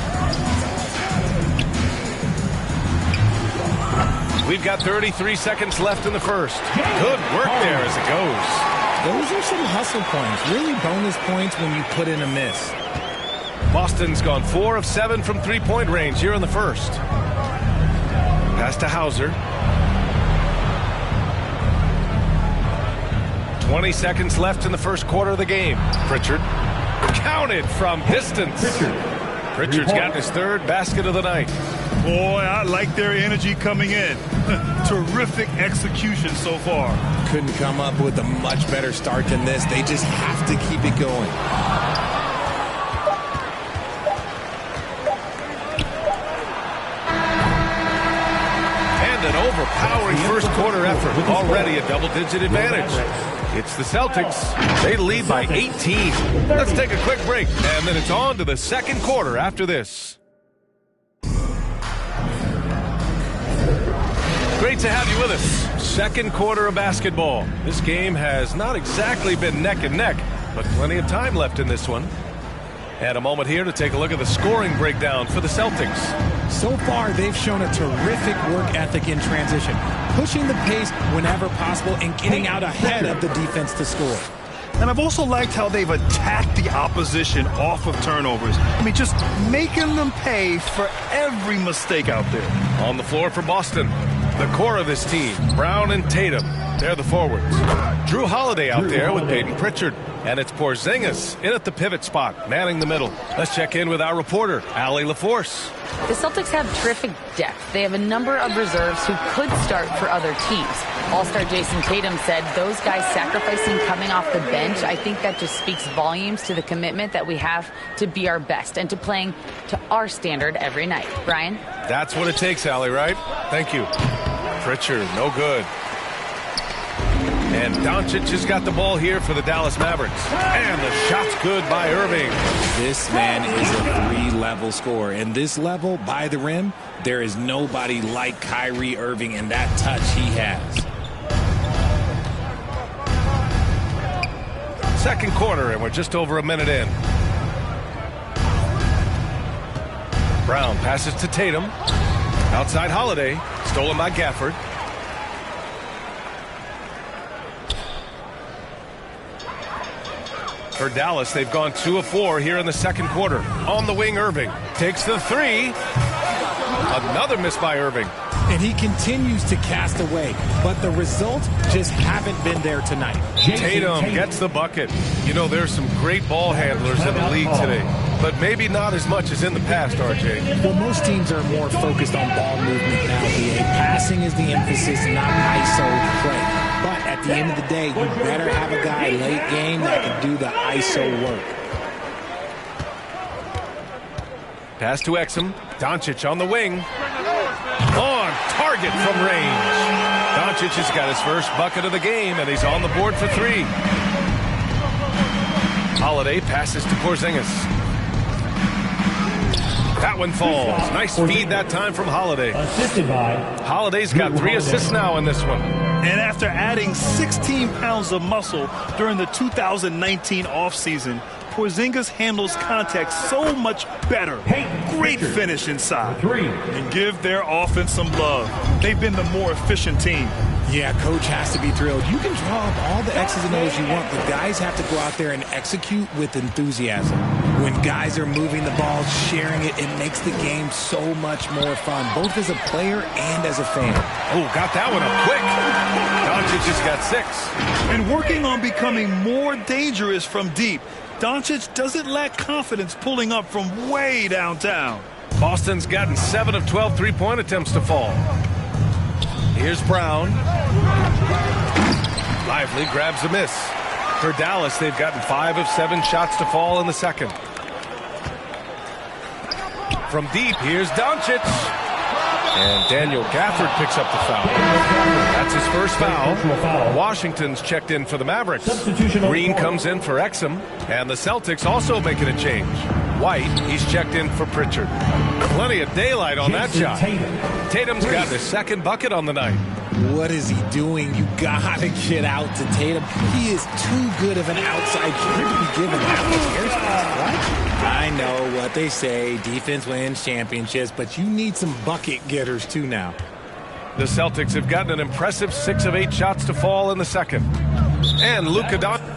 We've got 33 seconds left in the first. Good work there as it goes. Those are some hustle points. Really bonus points when you put in a miss. Boston's gone 4 of 7 from three-point range here in the first. Pass to Hauser. 20 seconds left in the first quarter of the game. Pritchard counted from distance. Pritchard's gotten his third basket of the night. Boy, I like their energy coming in. Terrific execution so far. Couldn't come up with a much better start than this. They just have to keep it going. And an overpowering first quarter effort. Already a double-digit advantage. It's the Celtics. They lead by 18. Let's take a quick break, and then it's on to the second quarter after this. Great to have you with us. Second quarter of basketball. This game has not exactly been neck and neck, but plenty of time left in this one. And a moment here to take a look at the scoring breakdown for the Celtics. So far, they've shown a terrific work ethic in transition, pushing the pace whenever possible and getting out ahead of the defense to score. And I've also liked how they've attacked the opposition off of turnovers. I mean, just making them pay for every mistake out there. On the floor for Boston, the core of this team, Brown and Tatum. They're the forwards. Drew Holiday out there with Peyton Pritchard. And it's Porzingis in at the pivot spot, manning the middle. Let's check in with our reporter, Allie LaForce. The Celtics have terrific depth. They have a number of reserves who could start for other teams. All-star Jason Tatum said those guys sacrificing coming off the bench, I think that just speaks volumes to the commitment that we have to be our best and to playing to our standard every night. Brian? That's what it takes, Allie, right? Thank you. Pritchard, no good. And Doncic has got the ball here for the Dallas Mavericks. And the shot's good by Irving. This man is a three-level scorer. And this level, by the rim, there is nobody like Kyrie Irving and that touch he has. Second quarter, and we're just over a minute in. Brown passes to Tatum. Outside Holiday, stolen by Gafford. For Dallas, they've gone 2 of 4 here in the second quarter. On the wing, Irving takes the three. Another miss by Irving. And he continues to cast away, but the results just haven't been there tonight. Tatum gets the bucket. You know, there's some great ball handlers in the league today, but maybe not as much as in the past, RJ. Well, most teams are more focused on ball movement now, BA. Passing is the emphasis, not ISO play. But at the end of the day, you better have a guy late game that can do the ISO work. Pass to Exum. Doncic on the wing. On target from range. Doncic has got his first bucket of the game, and he's on the board for 3. Holiday passes to Porzingis. That one falls. Nice feed that time from Holiday. Assisted by Holiday's got 3 assists now in this one. And after adding 16 pounds of muscle during the 2019 offseason, Porzingis handles contact so much better. Great finish inside. And give their offense some love. They've been the more efficient team. Yeah, coach has to be thrilled. You can draw up all the X's and O's you want, but guys have to go out there and execute with enthusiasm. When guys are moving the ball, sharing it, it makes the game so much more fun, both as a player and as a fan. Oh, got that one up quick. Doncic just got 6. And working on becoming more dangerous from deep. Doncic doesn't lack confidence pulling up from way downtown. Boston's gotten 7 of 12 three-point attempts to fall. Here's Brown. Lively grabs a miss. For Dallas, they've gotten 5 of 7 shots to fall in the second. From deep, here's Doncic. And Daniel Gafford picks up the foul. That's his first foul. Washington's checked in for the Mavericks. Green comes in for Exum. And the Celtics also making a change. White, he's checked in for Pritchard. Plenty of daylight on that shot. Tatum's got the second bucket on the night. What is he doing? You gotta get out to Tatum. He is too good of an outside shooter to be given that much airspace. What? I know what they say, defense wins championships, but you need some bucket getters too now. The Celtics have gotten an impressive 6 of 8 shots to fall in the second. And Luka Doncic